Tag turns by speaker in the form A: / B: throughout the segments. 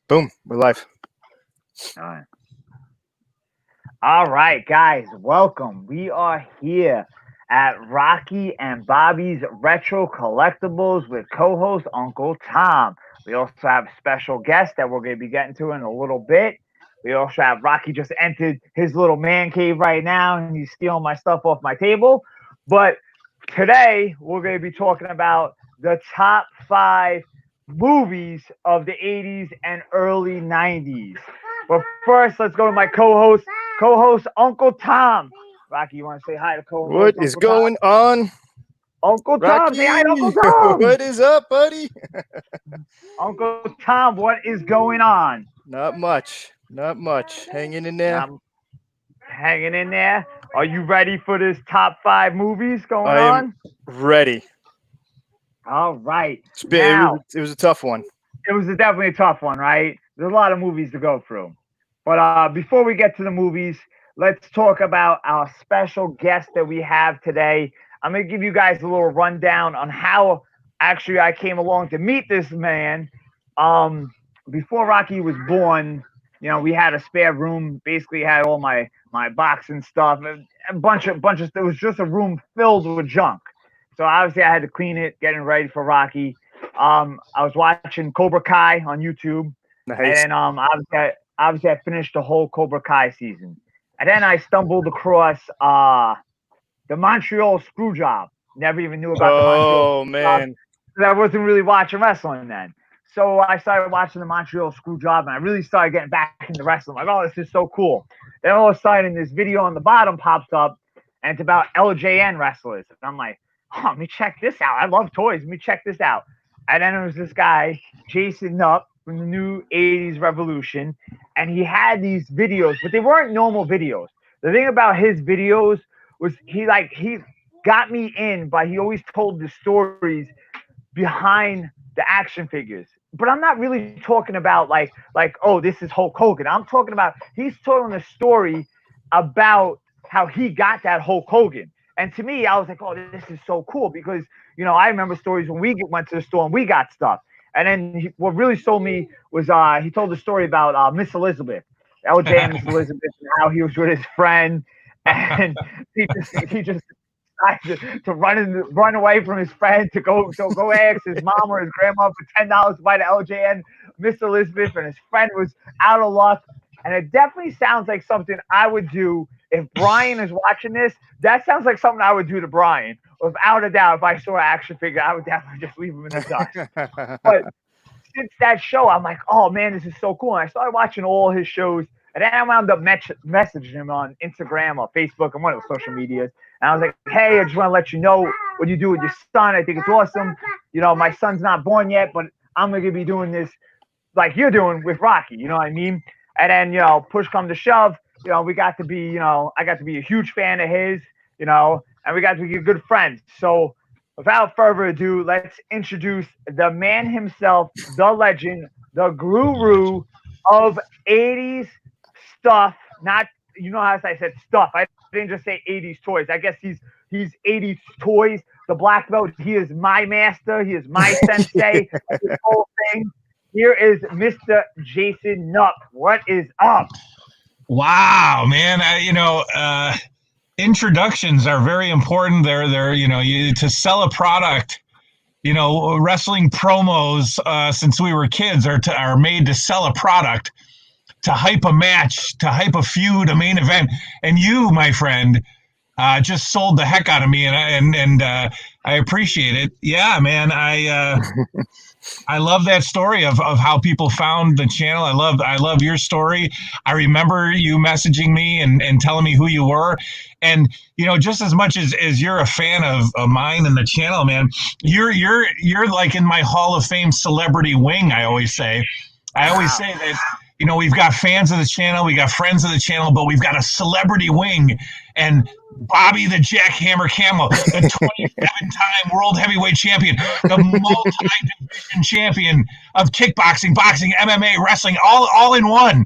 A: Boom, we're live.
B: All right, guys, welcome. We are here at Rocky and Bobby's Retro Collectibles with co-host Uncle Tom. We also have a special guest that we're going to be getting to in a little bit. We also have Rocky just entered his little man cave right now, and he's stealing my stuff off my table. But today, we're going to be talking about the top 5 movies of the 80s and early 90s. But first, let's go to my co-host Uncle Tom. Rocky, you want to say hi to co-host?
A: What is going on?
B: Uncle Tom, say hi to Uncle Tom.
A: What is up, buddy?
B: Uncle Tom, what is going on?
A: Not much. Hanging in there.
B: Hanging in there. Are you ready for this top 5 movies going on?
A: I am ready.
B: All right.
A: It was a tough one.
B: It was definitely a tough one, right? There's a lot of movies to go through. But before we get to the movies, let's talk about our special guest that we have today. I'm going to give you guys a little rundown on how actually I came along to meet this man. Before Rocky was born, you know, we had a spare room, basically had all my boxing stuff, a bunch of it was just a room filled with junk. So obviously I had to clean it, getting ready for Rocky. I was watching Cobra Kai on YouTube.
A: Nice.
B: And obviously I finished the whole Cobra Kai season. And then I stumbled across the Montreal Screwjob. Never even knew about the Montreal Screwjob.
A: Man.
B: I wasn't really watching wrestling then. So I started watching the Montreal Screwjob, and I really started getting back into wrestling. Like, oh, this is so cool. Then all of a sudden, this video on the bottom pops up, and it's about LJN wrestlers. And I'm like, oh, let me check this out. I love toys. Let me check this out. And then it was this guy, Jason Knupp, from the new 80's Revolution, and he had these videos, but they weren't normal videos. The thing about his videos was he got me in, but he always told the stories behind the action figures. But I'm not really talking about like oh, this is Hulk Hogan. I'm talking about he's telling a story about how he got that Hulk Hogan. And to me, I was like, oh, this is so cool because, you know, I remember stories when we went to the store and we got stuff. And then what really sold me was he told the story about Miss Elizabeth, LJ and Miss Elizabeth, and how he was with his friend, and he just decided to run away from his friend to go ask his mom or his grandma for $10 to buy the LJN Miss Elizabeth, and his friend was out of luck. And it definitely sounds like something I would do if Brian is watching this. That sounds like something I would do to Brian. Without a doubt, if I saw an action figure, I would definitely just leave him in the dust. But since that show, I'm like, oh man, this is so cool. And I started watching all his shows, and then I wound up messaging him on Instagram or Facebook and one of the social medias. And I was like, hey, I just want to let you know what you do with your son. I think it's awesome. You know, my son's not born yet, but I'm going to be doing this like you're doing with Rocky. You know what I mean? And then, you know, push come to shove, you know, we got to be, you know, I got to be a huge fan of his, you know, and we got to be good friends. So without further ado, let's introduce the man himself, the legend, the guru of 80s stuff. Not, you know how I said stuff. I didn't just say 80s toys. I guess he's 80s toys. The black belt, he is my master. He is my sensei. This whole thing. Here is Mr. Jason Knupp. What is up?
C: Wow, man. Introductions are very important. They're to sell a product, you know, wrestling promos since we were kids are made to sell a product, to hype a match, to hype a feud, a main event. And you, my friend, just sold the heck out of me, and I appreciate it. Yeah, man. I love that story of how people found the channel. I love your story. I remember you messaging me and telling me who you were. And, you know, just as much as you're a fan of mine and the channel, man, you're like in my Hall of Fame celebrity wing, I always say. I always say that, you know, we've got fans of the channel, we got friends of the channel, but we've got a celebrity wing. And Bobby the Jackhammer Camel, the 27-time world heavyweight champion, the multi-division champion of kickboxing, boxing, MMA, wrestling, all in one,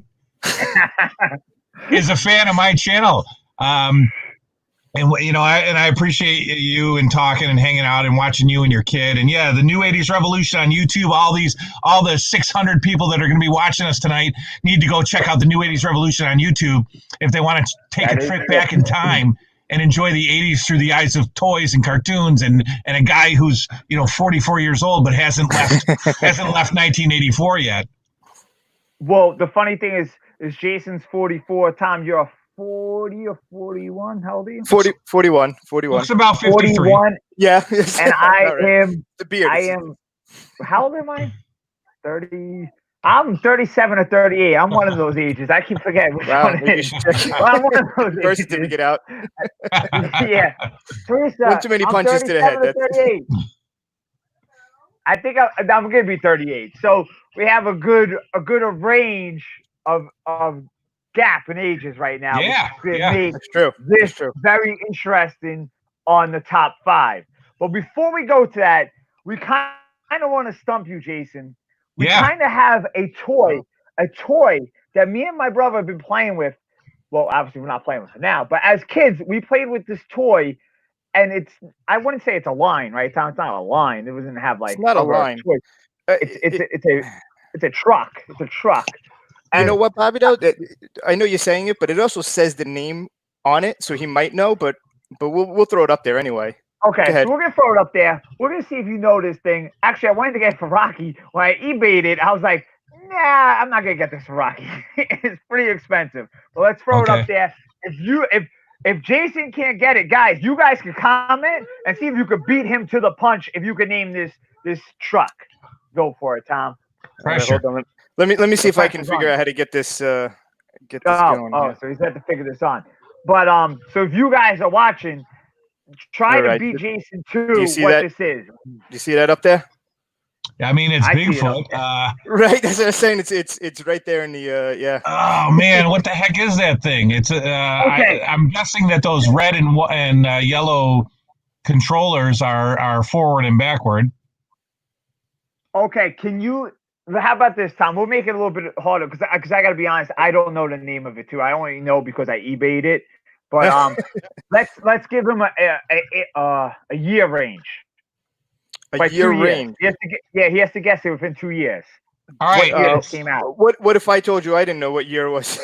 C: is a fan of my channel. And I appreciate you and talking and hanging out and watching you and your kid. And yeah, the New 80s Revolution on YouTube. All the 600 people that are going to be watching us tonight need to go check out the New 80s Revolution on YouTube if they want to take a trip back in time and enjoy the 80s through the eyes of toys and cartoons and a guy who's 44 years old but hasn't left 1984 yet.
B: Well, the funny thing is Jason's 44. Tom, you're 40 or 41? How old are you?
A: 41.
C: Looks about 53.
B: 41.
A: Yeah.
B: And I am
A: the beard.
B: How old am I? 30. I'm 37 or 38. I'm one of those ages. I keep forgetting which one it is. I'm one of those
A: Birth
B: ages.
A: certificate out.
B: Yeah.
A: One too many punches to the head.
B: 38. I think I'm going to be 38. So we have a good range of gap in ages right now.
C: Yeah,
A: that's true.
B: This very interesting on the top 5. But before we go to that, we kind of want to stump you, Jason. We kind of have a toy that me and my brother have been playing with. Well, obviously we're not playing with it now, but as kids, we played with this toy, and I wouldn't say it's a line, right? It's not a line. It doesn't have like
A: it's not a line.
B: It's a truck. It's a truck.
A: And you know what, Bobby? Though, I know you're saying it, but it also says the name on it, so he might know. But we'll throw it up there anyway.
B: Okay, so we're gonna throw it up there. We're gonna see if you know this thing. Actually, I wanted to get it for Rocky. When I eBayed it, I was like, nah, I'm not gonna get this for Rocky. It's pretty expensive. But let's throw it up there. If Jason can't get it, guys, you guys can comment and see if you could beat him to the punch. If you could name this truck, go for it, Tom.
C: Pressure.
A: Right, let me see if I can figure out how to get this going.
B: Oh, so he's had to figure this on. But so if you guys are watching, try to beat Jason to what this is.
A: Do you see that up there?
C: Yeah, I mean it's Bigfoot.
A: Right, that's what I'm saying. It's right there in the yeah.
C: Oh man, what the heck is that thing? It's I'm guessing that those red and yellow controllers are forward and backward.
B: Okay, can you? How about this, Tom? We'll make it a little bit harder because I got to be honest. I don't know the name of it too. I only know because I eBayed it. But let's give him a year range.
A: A year range.
B: He has to guess it within 2 years.
C: All right.
B: What year it came out?
A: What if I told you I didn't know what year it was?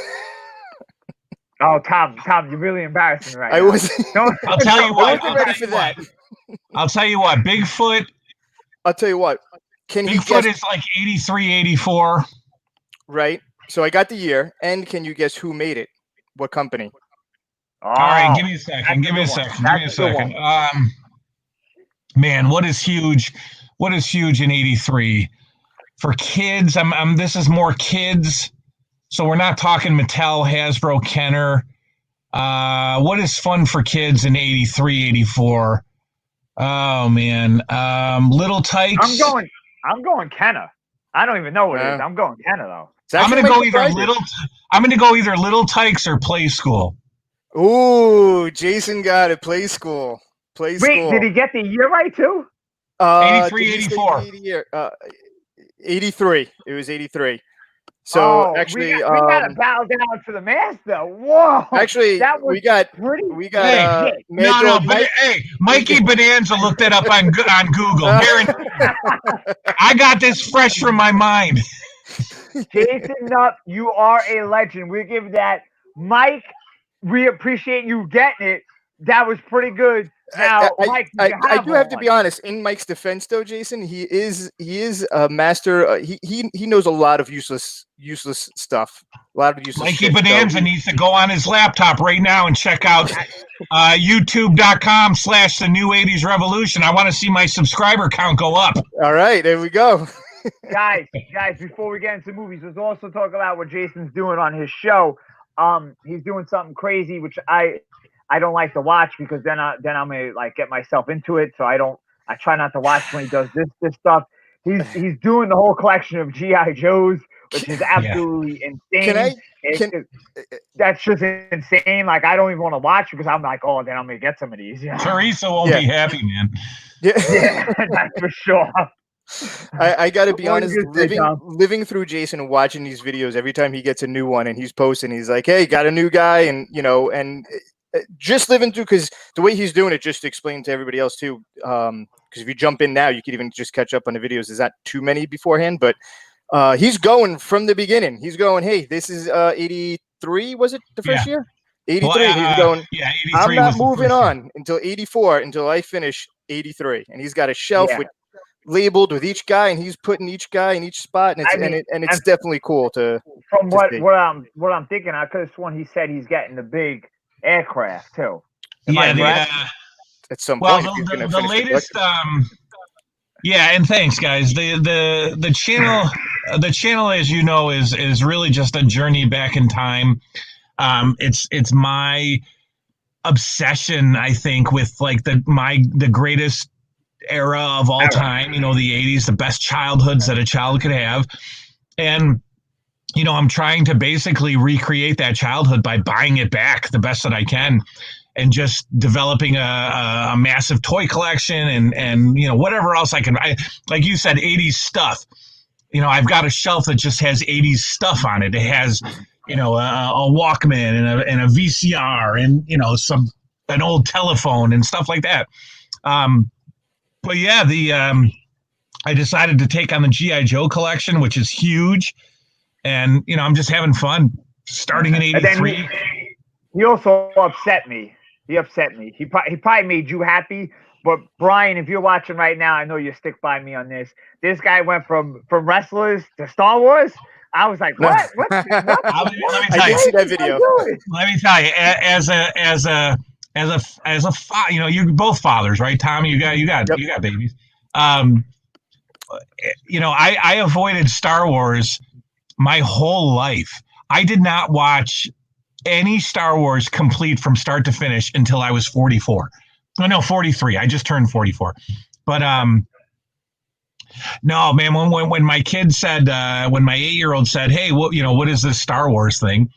B: Oh, Tom, you're really embarrassing me right now.
A: I was.
C: I'll tell you what.
A: I wasn't ready for that.
C: I'll tell you what. Bigfoot.
A: I'll tell you what.
C: Bigfoot is like 83, 84.
A: Right. So I got the year, and can you guess who made it? What company?
C: All right, give me a second. Man, what is huge? What is huge in 83 for kids? This is more kids, so we're not talking Mattel, Hasbro, Kenner. What is fun for kids in 83, 84? Oh man, Little Tykes.
B: I'm going Kenner. I don't even know what it is. I'm going Kenner though.
C: I'm gonna go either Little Tykes or Play School.
A: Ooh, Jason got it. Play School.
B: Wait, did he get the year right too?
C: 83, 84.
A: 83. It was 83. So actually,
B: we gotta bow down to the master. Whoa!
A: Actually, we got.
C: Mikey Bonanza looked it up on Google. I got this fresh from my mind.
B: Jason Knupp, you are a legend. We give that, Mike. We appreciate you getting it. That was pretty good. Now, Mike,
A: I do have to be honest. In Mike's defense, though, Jason, he is a master. He knows a lot of useless stuff. A lot of useless.
C: Mikey Bonanza needs to go on his laptop right now and check out YouTube.com/The New 80s Revolution. I want to see my subscriber count go up.
A: All right, there we go.
B: guys, before we get into movies, let's also talk about what Jason's doing on his show. He's doing something crazy, which I don't like to watch because then I'm gonna like get myself into it. So I try not to watch when he does this stuff. He's doing the whole collection of G.I. Joes, which is absolutely insane. That's just insane. Like I don't even want to watch because I'm like, oh, then I'm gonna get some of these.
C: Teresa won't be happy, man.
B: Yeah, that's for sure.
A: I got to be honest, living through Jason and watching these videos every time he gets a new one and he's posting, he's like, hey, got a new guy. And, and just living through, because the way he's doing it, just to explain to everybody else too, because if you jump in now, you could even just catch up on the videos. There's not too many beforehand, but he's going from the beginning. He's going, hey, this is 83, was it the first year? 83.
C: Well,
A: he's going,
C: 83
A: I'm not
C: was the
A: moving
C: first year.
A: on until 84, until I finish 83. And he's got a shelf
B: Yeah.
A: with labeled with each guy, and he's putting each guy in each spot, and it's definitely cool to.
B: From
A: to see.
B: what I'm thinking, I could have sworn he said he's getting the big aircraft too. Am I correct?
A: At some
C: Well,
A: point,
C: the latest, yeah, and thanks, guys. The channel, as you know, is really just a journey back in time. It's my obsession, I think, with like the greatest era of all time. You know, the 80s, the best childhoods that a child could have, and you know, I'm trying to basically recreate that childhood by buying it back the best that I can. And just developing a massive toy collection and you know, whatever else I can. Like you said, 80s stuff. You know, I've got a shelf that just has 80s stuff on it. It has, you know, a Walkman and a VCR and, you know, an old telephone and stuff like that. But yeah, I decided to take on the G.I. Joe collection, which is huge. And, you know, I'm just having fun starting in 83.
B: He also upset me. He probably made you happy. But Brian, if you're watching right now, I know you stick by me on this. This guy went from wrestlers to Star Wars. I was like, what? What?
C: Let me tell
A: I did see that video.
C: Let me tell you, as a you know, you're both fathers, right, Tommy? You got babies. You know, I avoided Star Wars my whole life. I did not watch any Star Wars complete from start to finish until I was 44. No, 43. I just turned 44. But no, man, when my kid said, when my 8-year-old said, hey, what is this Star Wars thing?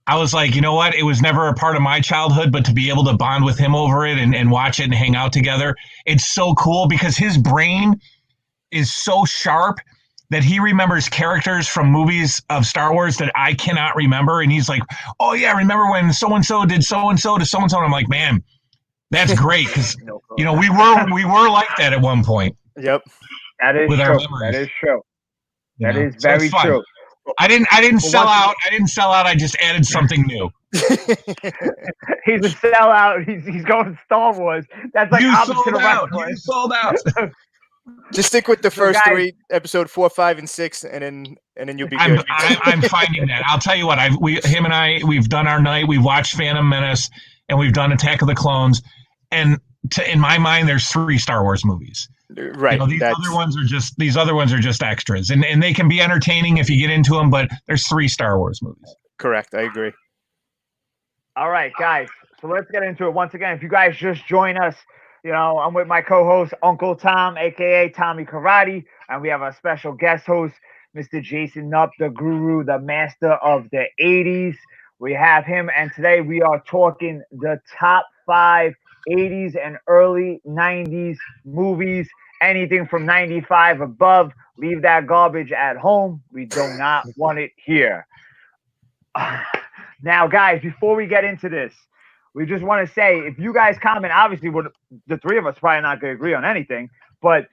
C: I was like, you know what? It was never a part of my childhood, but to be able to bond with him over it and watch it and hang out together, it's so cool because his brain is so sharp that he remembers characters from movies of Star Wars that I cannot remember. And he's like, oh yeah, remember when so-and-so did so-and-so to so-and-so? And I'm like, man, that's great. Cause you know, we were like that at one point.
A: Yep.
B: That is true. That is true. That is very true.
C: I didn't sell out. I didn't sell out. I just added something new.
B: He's a sellout. He's going Star Wars. That's like opposite of wrestling.
C: You sold out.
A: Just stick with the first three, episode 4, 5, and 6, and then you'll be good.
C: I'm finding that. I'll tell you what. Him and I, we've done our night. We've watched Phantom Menace, and we've done Attack of the Clones. And in my mind, there's 3 Star Wars movies.
A: Right.
C: You know, these other ones are just extras, and they can be entertaining if you get into them. But there's 3 Star Wars movies.
A: Correct. I agree.
B: All right, guys. So let's get into it. Once again, if you guys just join us, you know, I'm with my co-host, Uncle Tom, a.k.a. Tommy Karate, and we have a special guest host, Mr. Jason Knupp, the guru, the master of the 80s. We have him, and today we are talking the top 5 80s and early 90s movies, anything from 95 above. Leave that garbage at home. We do not want it here. Now, guys, before we get into this, we just want to say, if you guys comment, obviously, the 3 of us probably not going to agree on anything, but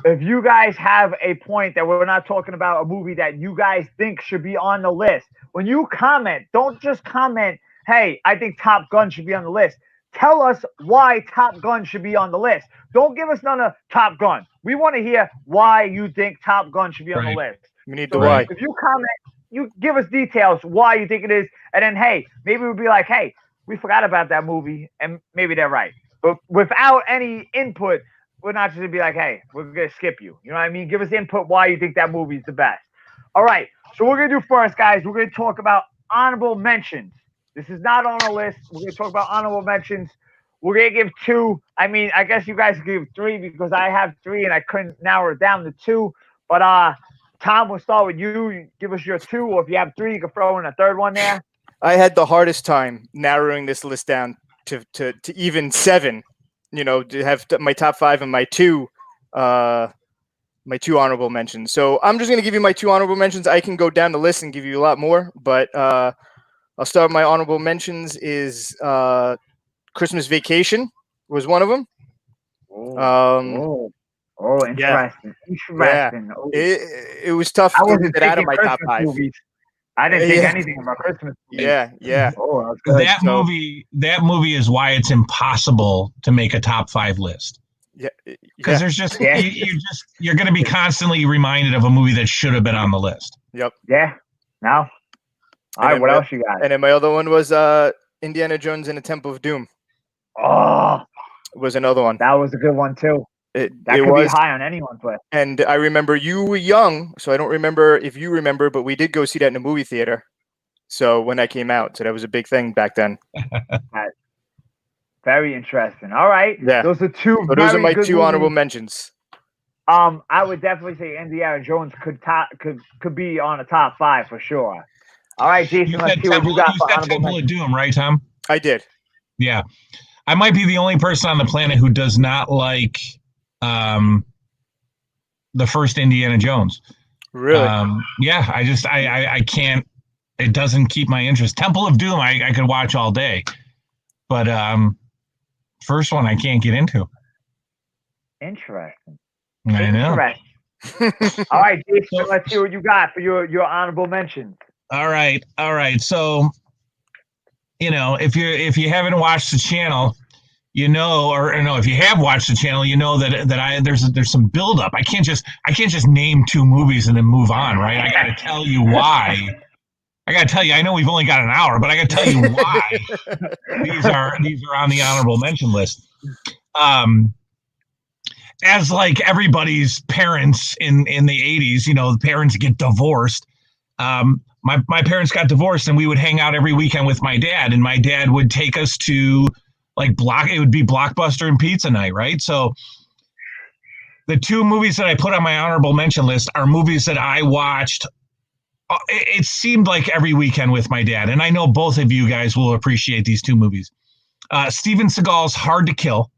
B: if you guys have a point that we're not talking about a movie that you guys think should be on the list, when you comment, don't just comment, hey, I think Top Gun should be on the list. Tell us why Top Gun should be on the list. Don't give us none of Top Gun. We want to hear why you think Top Gun should be on the list.
A: We need the why.
B: If you comment, you give us details why you think it is, and then, hey, maybe we'll be like, hey, we forgot about that movie, and maybe they're right. But without any input, we're not just going to be like, hey, we're going to skip you. You know what I mean? Give us input why you think that movie is the best. All right, so what we're going to do first, guys, we're going to talk about honorable mentions. This is not on our list. We're going to talk about honorable mentions. We're going to give 2. I mean, I guess you guys give 3 because I have 3, and I couldn't narrow it down to 2. But Tom, we'll start with you. You give us your 2, or if you have 3, you can throw in a 3rd one there.
A: I had the hardest time narrowing this list down to even 7. You know, to have my top 5 and my 2 honorable mentions. So I'm just going to give you my 2 honorable mentions. I can go down the list and give you a lot more, but I'll start with my honorable mentions. Is Christmas Vacation was one of them.
B: Interesting. Interesting. Oh.
A: It was tough
B: I
A: to
B: wasn't
A: get it out of
B: thinking
A: my top
B: Christmas
A: 5.
B: movies. I didn't think anything about Christmas movies.
A: Yeah.
B: Oh, that's good.
C: That movie is why it's impossible to make a top 5 list.
A: Yeah,
C: because there's just you're going to be constantly reminded of a movie that should have been on the list.
A: Yep.
B: Yeah. Now. All right. What else you got?
A: And then my other one was Indiana Jones and the Temple of Doom.
B: Oh,
A: was another one.
B: That was a good one too. That could be high on anyone's list.
A: And I remember you were young, so I don't remember if you remember, but we did go see that in a movie theater. So when that came out, so that was a big thing back then.
B: Very interesting. All right.
A: Yeah.
B: Those are two.
A: So those are my two honorable mentions.
B: I would definitely say Indiana Jones could be on a top 5 for sure. All right, Jason, let's see what you got for honorable
C: Temple of Doom, right, Tom?
A: I did.
C: Yeah. I might be the only person on the planet who does not like the first Indiana Jones.
A: Really?
C: Yeah, I can't. It doesn't keep my interest. Temple of Doom, I could watch all day, but first one I can't get into.
B: Interesting.
C: I know.
B: All right, Jason, let's see what you got for your honorable mentions.
C: All right. So, if you haven't watched the channel, if you have watched the channel, there's some buildup. I can't just name 2 movies and then move on, right? I got to tell you why. I know we've only got an hour, but I got to tell you why these are on the honorable mention list. As like everybody's parents in the 80s, the parents get divorced. My parents got divorced, and we would hang out every weekend with my dad, and my dad would take us to it would be Blockbuster and pizza night, right? So the 2 movies that I put on my honorable mention list are movies that I watched. It seemed like every weekend with my dad, and I know both of you guys will appreciate these 2 movies. Steven Seagal's Hard to Kill,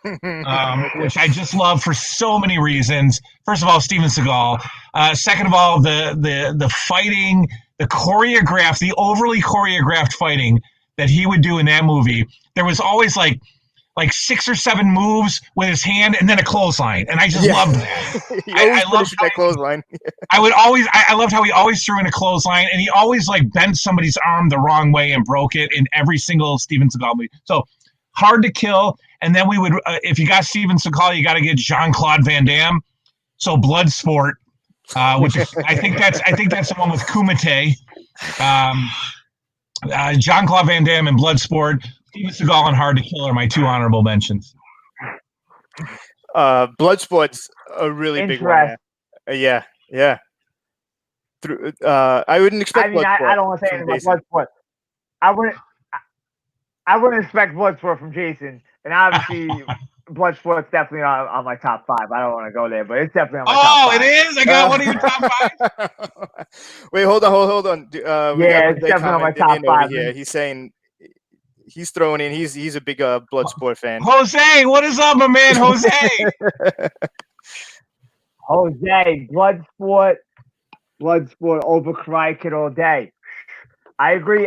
C: which I just love for so many reasons. First of all, Steven Seagal. Second of all, the fighting, the overly choreographed fighting that he would do in that movie. There was always like 6 or 7 moves with his hand and then a clothesline, and I just loved that. I loved
A: that clothesline.
C: I loved how he always threw in a clothesline, and he always bent somebody's arm the wrong way and broke it in every single Steven Seagal movie. So Hard to Kill, and then we would, if you got Steven Seagal, you got to get Jean-Claude Van Damme. So Bloodsport, which is I think that's the one with Kumite. Jean-Claude Van Damme and Bloodsport. Steven Seagal and Hard to Kill are my 2 honorable mentions.
A: Bloodsport's a really big one. Yeah. I wouldn't expect.
B: I don't want to say anything about Bloodsport. I wouldn't expect Bloodsport from Jason, and obviously Bloodsport's definitely on my top 5. I don't want to go there, but it's definitely on my top 5.
C: Oh, it is? I got one of your top
A: 5? Wait, hold on.
B: It's definitely on my top 5.
A: Yeah, he's saying he's throwing in. He's a big Bloodsport fan.
C: Jose, what is up, my man, Jose?
B: Jose, Bloodsport over Karate Kid all day. I agree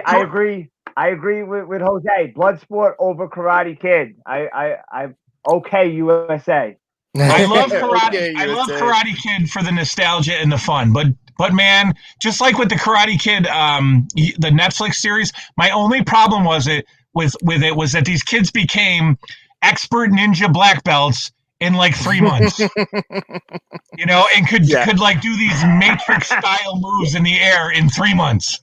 B: with Jose. Bloodsport over Karate Kid. I okay, USA.
C: I love Karate. Okay, I love Karate Kid for the nostalgia and the fun, but man, just like with the Karate Kid, the Netflix series, my only problem was that these kids became expert ninja black belts in 3 months, and could do these Matrix style moves in the air in 3 months.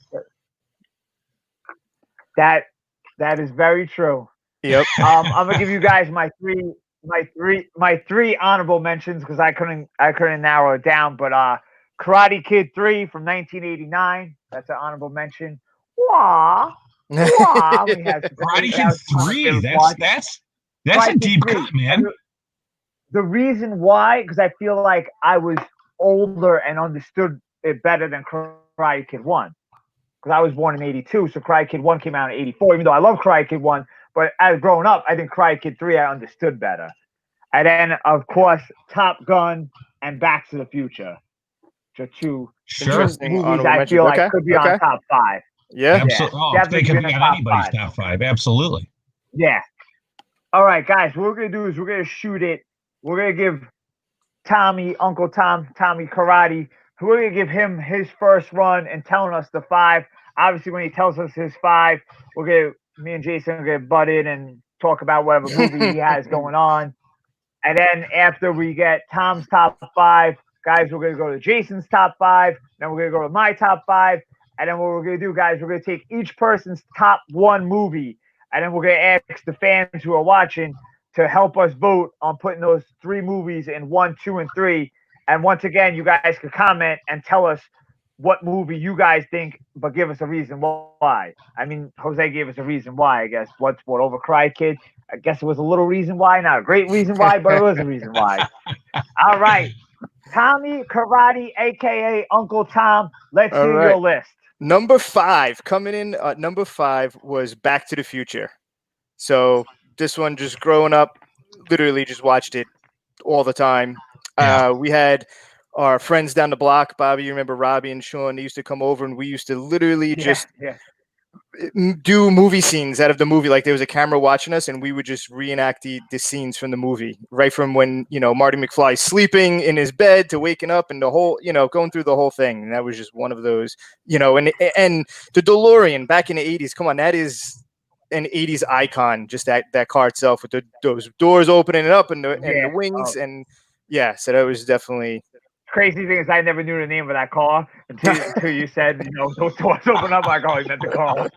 B: That is very true.
A: Yep.
B: I'm gonna give you guys my three honorable mentions because I couldn't narrow it down. But Karate Kid 3 from 1989. That's an honorable mention. Wah.
C: Karate Kid 3. That's a deep cut, man.
B: The reason why, because I feel like I was older and understood it better than Karate Kid 1. Because I was born in 82, so Karate Kid 1 came out in 84, even though I love Karate Kid 1. But as growing up, I think Karate Kid 3 I understood better. And then, of course, Top Gun and Back to the Future. The two movies I feel like could be on top 5.
A: Yeah.
C: Absolutely. Oh, they
B: definitely
C: could
B: be
C: be
B: in
C: on
B: top
C: anybody's
B: 5.
C: top 5. Absolutely.
B: Yeah. All right, guys. What we're gonna do is we're gonna shoot it. We're gonna give Uncle Tommy Karate. We're gonna give him his first run and telling us the 5. Obviously, when he tells us his 5, me and Jason are gonna butt in and talk about whatever movie he has going on. And then after we get Tom's top 5, guys, we're gonna go to Jason's top 5. Then we're gonna go to my top 5. And then what we're gonna do, guys, we're gonna take each person's top 1 movie, and then we're gonna ask the fans who are watching to help us vote on putting those 3 movies in 1, 2, and 3. And once again, you guys can comment and tell us what movie you guys think, but give us a reason why. I mean, Jose gave us a reason why, I guess. What, Overcry Kid? I guess it was a little reason why. Not a great reason why, but it was a reason why. All right. Tommy Karate, a.k.a. Uncle Tom, let's hear your list.
A: Number 5, coming in at number 5 was Back to the Future. So this one, just growing up, literally just watched it all the time.
C: Yeah.
A: We had our friends down the block, Bobby, you remember Robbie and Sean, they used to come over and we used to literally just do movie scenes out of the movie. Like there was a camera watching us and we would just reenact the scenes from the movie, right from when, Marty McFly's sleeping in his bed to waking up and the whole, going through the whole thing. And that was just one of those, and the DeLorean back in the 80s, come on, that is an 80s icon, just that car itself with those doors opening up and the wings. And yeah, so that was definitely...
B: Crazy thing is I never knew the name of that car until you said, those doors open up. I go, he meant the car.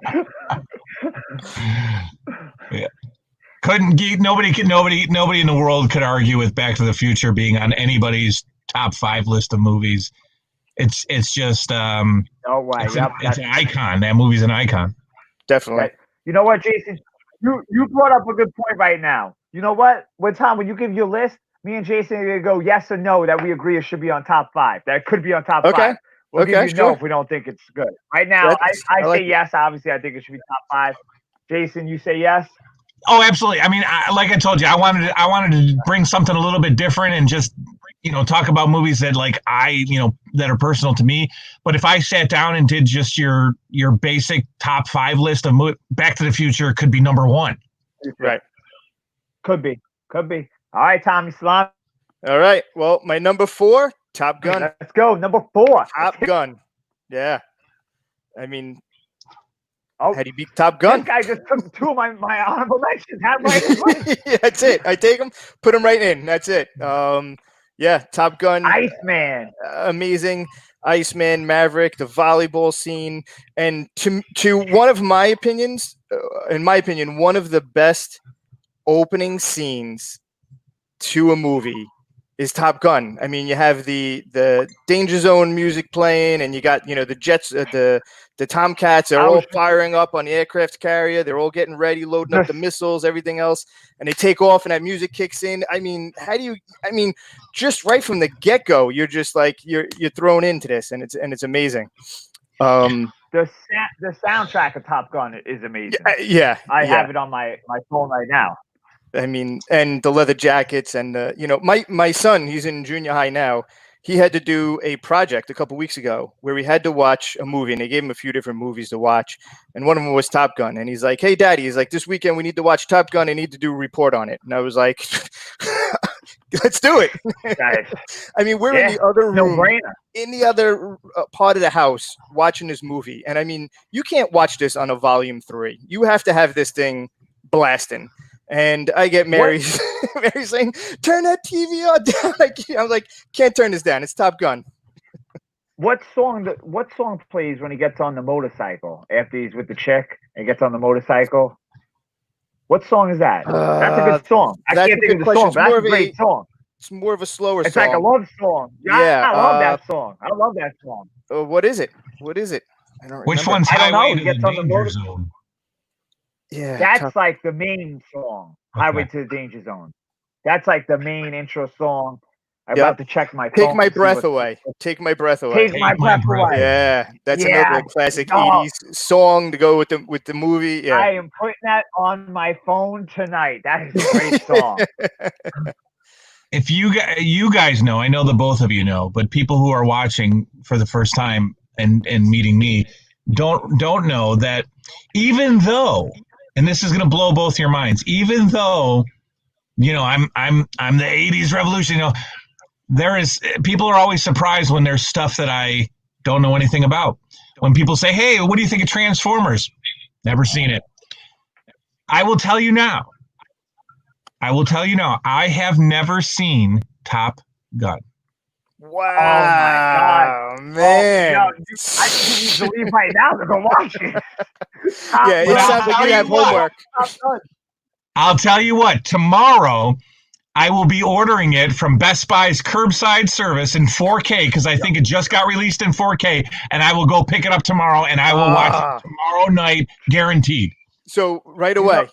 C: Yeah. Nobody in the world could argue with Back to the Future being on anybody's top 5 list of movies. It's just it's an icon. That movie's an icon.
A: Definitely.
B: You know what, Jason? You brought up a good point right now. You know what? When you give your list, me and Jason are going to go yes or no that we agree it should be on top 5. That could be on top 5. We'll give you no if we don't think it's good. Right now, I say yes. Obviously, I think it should be top 5. Jason, you say yes?
C: Oh, absolutely. I mean, like I told you, I wanted to bring something a little bit different and just, talk about movies that that are personal to me. But if I sat down and did just your basic top 5 list of Back to the Future could be number 1.
A: Right.
B: Could be. All right, Tommy Salami.
A: All right. Well, my number 4, Top Gun.
B: Let's go. Number 4.
A: Top Gun. Yeah. I mean, how do you beat Top Gun?
B: This guy just took 2 of my honorable mentions.
A: Yeah, that's it. I take them, put them right in. That's it. Yeah, Top Gun.
B: Iceman.
A: Amazing. Iceman, Maverick, the volleyball scene. And to one of my opinions, one of the best opening scenes to a movie is Top Gun. I mean, you have the Danger Zone music playing, and you got the jets, the Tomcats are all firing up on the aircraft carrier. They're all getting ready, loading up the missiles, everything else, and they take off, and that music kicks in. I mean, just right from the get go, you're just like you're thrown into this, and it's amazing.
B: The soundtrack of Top Gun is amazing.
A: Yeah,
B: I have it on my phone right now.
A: I mean, and the leather jackets and my son, he's in junior high now. He had to do a project a couple weeks ago where we had to watch a movie, and they gave him a few different movies to watch. And one of them was Top Gun. And he's like, "Hey, Daddy," he's like, "this weekend we need to watch Top Gun. I need to do a report on it." And I was like, "Let's do it." I mean, we're in the other room, in the other part of the house watching this movie. And I mean, you can't watch this on a volume 3. You have to have this thing blasting. And I get Mary saying, "Turn that TV on down." I'm like, "Can't turn this down. It's Top Gun."
B: What song plays when he gets on the motorcycle after he's with the chick and gets on the motorcycle? What song is that? That's a good song. I can't think of the song, but that's a great song.
A: It's more of a slower song.
B: It's like a love song. Yeah, I love that song. I love that song.
A: What is it? I don't remember.
C: Which one's Highway to the Danger Zone?
B: Yeah, that's like the main song, Highway to the Danger Zone. That's like the main intro song. I'm about to check my phone.
A: Take My Breath Away. Take My Breath Away.
B: Take My Breath Away.
A: Yeah, that's another classic 80s song to go with the movie. Yeah.
B: I am putting that on my phone tonight. That is a great song.
C: If you guys know, I know the both of you know, but people who are watching for the first time and meeting me, don't know that even though, and this is going to blow both your minds, even though, you know, I'm the 80s revolution, you know, people are always surprised when there's stuff that I don't know anything about. When people say, hey, what do you think of Transformers? Never seen it. I will tell you now. I have never seen Top Gun.
A: Wow, man.
B: I think you need to leave right now to go watch it.
A: Yeah, it sounds like you have homework.
C: I'll tell you what, tomorrow I will be ordering it from Best Buy's curbside service in 4K because I think it just got released in 4K, and I will go pick it up tomorrow, and I will watch it tomorrow night, guaranteed.
A: So right away,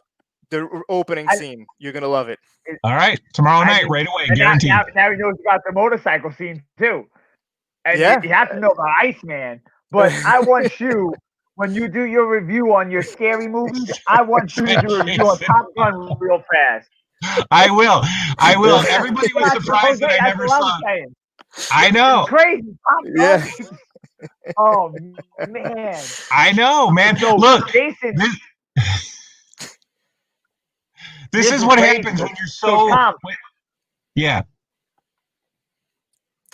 A: the opening scene, you're going to love it.
C: All right, tomorrow night, right away, guaranteed.
B: Now he knows about the motorcycle scene, too. And you have to know about Iceman. But I want you, when you do your review on your scary movies, I want you to do a review on Top Gun real fast.
C: I will. Everybody was surprised that I never saw it. I know.
B: It's crazy.
A: Yeah.
B: Oh, man.
C: I know, man.
B: So,
C: look,
B: Jason,
C: this is what happens when you're so yeah.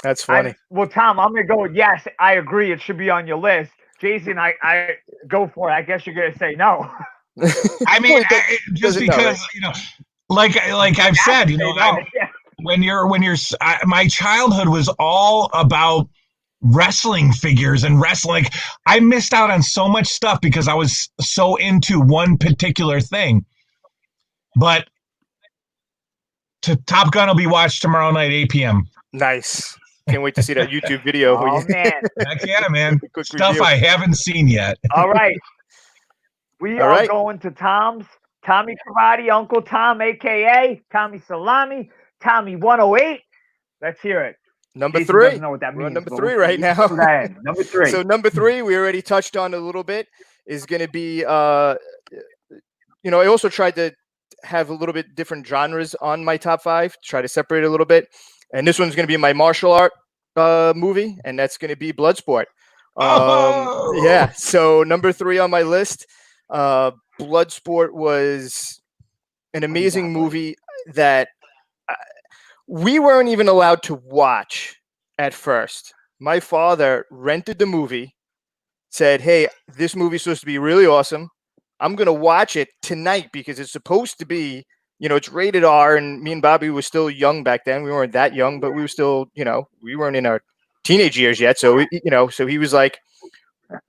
A: That's funny.
B: Tom, I'm going to go with yes, I agree. It should be on your list. Jason, I go for it. I guess you're going to say no.
C: I mean, just because, you know, like I've said, you know, when you're my childhood was all about wrestling figures and wrestling. Like, I missed out on so much stuff because I was so into one particular thing. But Top Gun will be watched tomorrow night, 8 p.m.
A: Nice. Can't wait to see that YouTube video.
B: Oh, man.
C: Heck yeah, man. Stuff review I haven't seen yet.
B: All right. We are going to Tommy Karate, Uncle Tom, a.k.a. Tommy Salami, Tommy 108. Let's hear it.
A: Number 3.
B: Doesn't know what that means.
A: We're on number 3 right now.
B: Number 3.
A: So number 3, we already touched on a little bit, is going to be, you know, I also tried to have a little bit different genres on my top 5, try to separate it a little bit. And this one's going to be my martial art movie, and that's going to be Bloodsport. Yeah. So number 3 on my list, Bloodsport was an amazing movie that we weren't even allowed to watch at first. My father rented the movie, said, hey, this movie's supposed to be really awesome. I'm going to watch it tonight because it's supposed to be, you know, it's rated R, and me and Bobby were still young back then. We weren't that young, but we were still, you know, we weren't in our teenage years yet. So, you know, so he was like,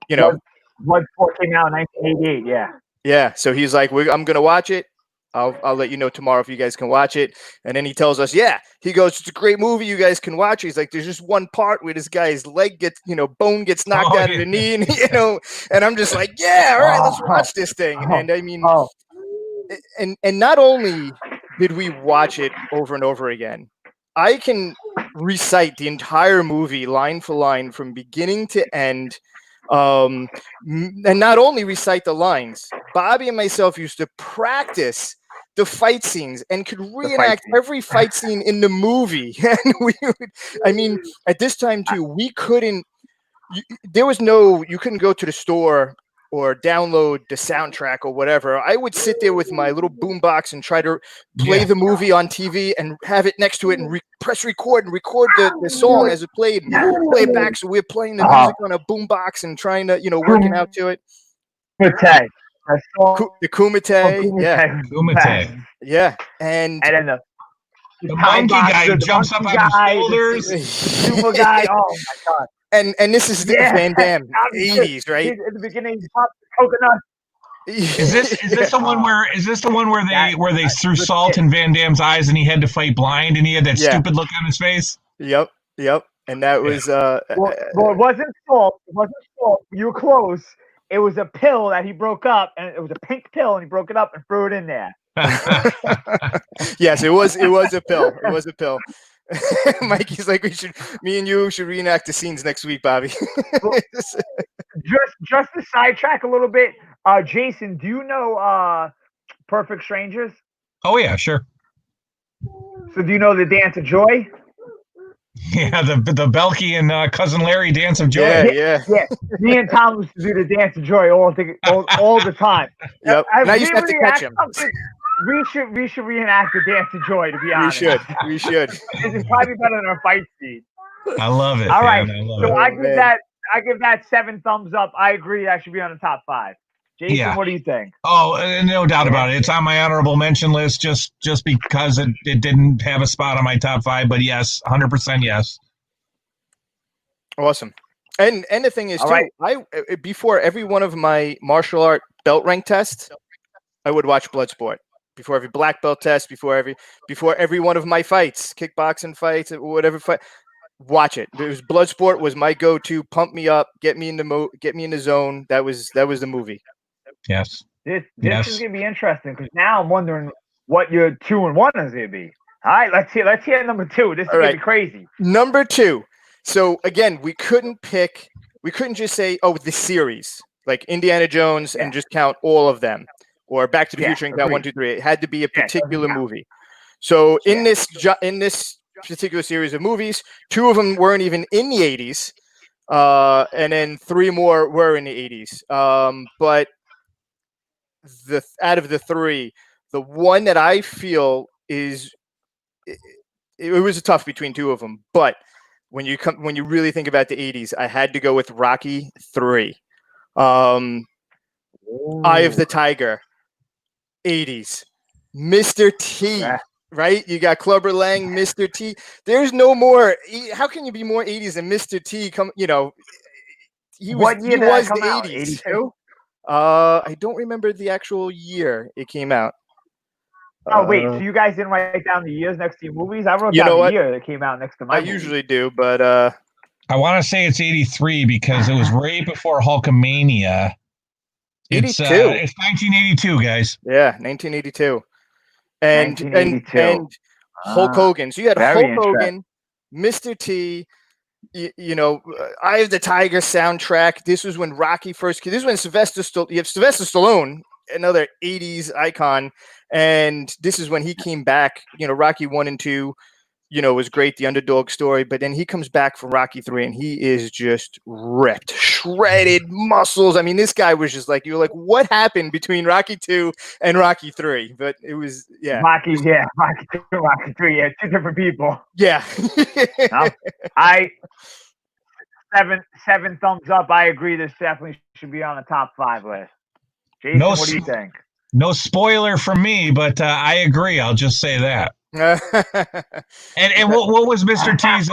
A: you know.
B: Bloodsport came out in 1988, yeah.
A: Yeah, so he's like, I'm going to watch it. I'll let you know tomorrow if you guys can watch it. And then he tells us, yeah, he goes, it's a great movie. You guys can watch it. He's like, there's just one part where this guy's leg gets, you know, bone gets knocked out of the knee, and, you know, and I'm just like, yeah, all right, let's watch this thing. And I mean, and not only did we watch it over and over again, I can recite the entire movie line for line from beginning to end. And not only recite the lines, Bobby and myself used to practice the fight scenes and could reenact every fight scene in the movie. And we would, I mean, at this time too, we couldn't, you couldn't go to the store or download the soundtrack or whatever. I would sit there with my little boombox and try to play the movie on TV and have it next to it and press record and record the song as it played and play it back. So we're playing the music on a boombox and trying to, you know, working out to it.
B: Kumite.
A: The Kumite. Yeah.
C: Kumite.
A: Yeah. And
B: then
C: the monkey guy jumps up on his shoulders.
B: The super guy. Oh my God.
A: And this is the Van Damme 80s, right?
B: In the beginning, he popped the coconut.
C: Is this the one where they threw salt in Van Damme's eyes and he had to fight blind and he had that stupid look on his face?
A: Yep. And that was
B: well, it wasn't salt. It wasn't salt. You were close. It was a pill that he broke up, and it was a pink pill, and he broke it up and threw it in there.
A: Yes, it was a pill. It was a pill. Mikey's like, me and you should reenact the scenes next week, Bobby.
B: just to sidetrack a little bit, Jason, do you know Perfect Strangers?
C: Oh yeah, sure.
B: So do you know the Dance of Joy?
C: Yeah, the Belky and Cousin Larry dance of joy.
A: Yeah.
B: Me and Tom used to do the dance of joy all the time.
A: Yep.
B: Have
A: And I
B: we
A: used to have to catch
B: reenact
A: him.
B: something? We should reenact the dance of joy. To be honest,
A: We should.
B: This is probably better than our fight scene.
C: I love it.
B: All right,
C: man. I love
B: so
C: it.
B: I give that 7 thumbs up. I agree. That should be on the top 5. Jason,
C: Yeah.
B: what do you think?
C: Oh, no doubt about it. It's on my honorable mention list just because it didn't have a spot on my top 5. But yes, 100% yes.
A: Awesome. And the thing is,
B: All
A: too,
B: right.
A: I before every one of my martial art belt rank tests, I would watch Bloodsport. Before every black belt test, before every one of my fights, kickboxing fights, whatever fight, watch it. It was Bloodsport was my go-to, pump me up, get me in the zone. That was the movie.
C: Yes.
B: This is gonna be interesting because now I'm wondering what your 2 and 1 is gonna be. All right, let's hear number 2. This is gonna be crazy.
A: Number 2. So again, we couldn't just say, oh, the series, like Indiana Jones, and just count all of them, or Back to the Future and count 1, 2, 3. It had to be a particular movie. So in this particular series of movies, 2 of them weren't even in the 80s, and then 3 more were in the 80s. But out of the 3, the one that I feel is it was a tough between 2 of them, but when you really think about the 80s, I had to go with Rocky 3. Eye of the Tiger, 80s. Mr. T, right? You got Clubber Lang, Mr. T. There's no more. How can you be more 80s than Mr. T? He was the 80s.
B: 82?
A: I don't remember the actual year it came out.
B: Oh wait, so you guys didn't write down the years next to your movies? I wrote down the year that came out next to my movie.
A: Usually do, but
C: I want to say it's 83 because it was right before Hulkamania. It's 1982, guys.
A: Yeah, 1982. And Hulk Hogan. So you had Hulk Hogan, Mr. T, Eye of the Tiger soundtrack. This was when Rocky first came. This is when you have Sylvester Stallone, another 80s icon, and this is when he came back. Rocky 1 and 2, was great, the underdog story, but then he comes back for Rocky 3 and he is just ripped, shredded muscles. I mean, this guy was just like, you're like, what happened between Rocky 2 and Rocky 3? But it was,
B: Rocky 2, Rocky 3, 2 different people.
A: Yeah.
B: I 7 thumbs up. I agree. This definitely should be on the top 5 list. Jason, what do you think?
C: No spoiler from me, but I agree. I'll just say that. And what was Mr. T's?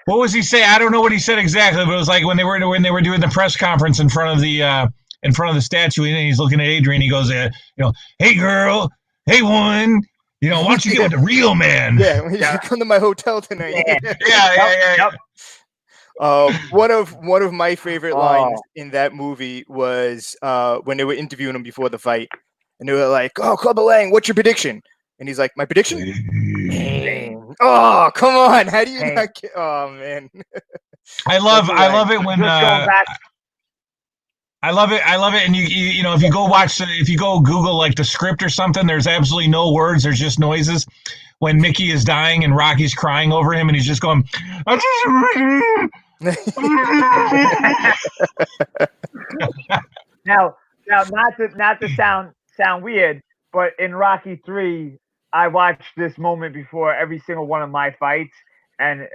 C: What was he say? I don't know what he said exactly, but it was like when they were doing the press conference in front of the statue, and he's looking at Adrian. He goes, hey girl, hey one, why don't you get with the real man?
A: Yeah, come to my hotel tonight.
C: Yeah.
A: One of my favorite lines in that movie was when they were interviewing him before the fight, and they were like, "Oh, Clubber Lang, what's your prediction?" And he's like, "My prediction? Oh, come on! How do you not get? Oh man,
C: I love it when I love it. And you know, if you go Google like the script or something, there's absolutely no words. There's just noises. When Mickey is dying and Rocky's crying over him, and he's just going.
B: Now, not to sound weird, but in Rocky 3, I watched this moment before every single one of my fights, and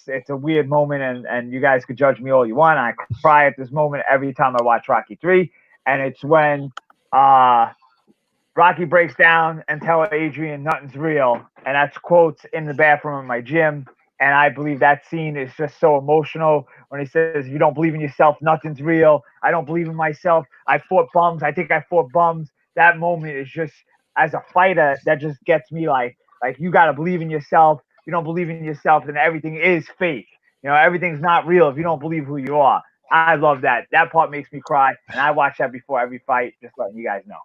B: it's a weird moment, and you guys could judge me all you want. I cry at this moment every time I watch Rocky 3, and it's when Rocky breaks down and tells Adrian nothing's real, and that's quotes in the bathroom of my gym. And I believe that scene is just so emotional when he says, "If you don't believe in yourself, nothing's real. I don't believe in myself. I fought bums. I think I fought bums." That moment is just, as a fighter, that just gets me like you got to believe in yourself. If you don't believe in yourself, then everything is fake. Everything's not real if you don't believe who you are. I love that. That part makes me cry. And I watch that before every fight, just letting you guys know.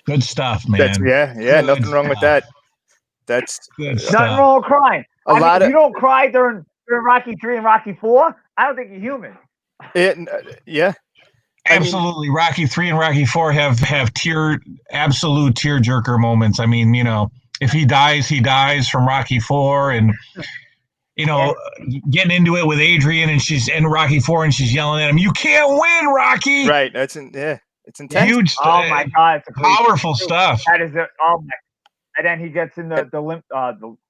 C: Good stuff, man.
A: Good nothing wrong with that. That's
C: good stuff.
B: Nothing wrong with crying. If you don't cry during Rocky 3 and Rocky 4, I don't think you're human.
A: Yeah.
C: Absolutely. Rocky 3 and Rocky 4 have absolute tearjerker moments. I mean, if he dies, he dies from Rocky 4. And you know, getting into it with Adrian, and she's in Rocky 4, and she's yelling at him, "You can't win, Rocky!"
A: Right. It's intense.
C: Huge,
B: Oh my God, it's a great
C: powerful stuff.
B: That is it. Oh my. And then he gets in the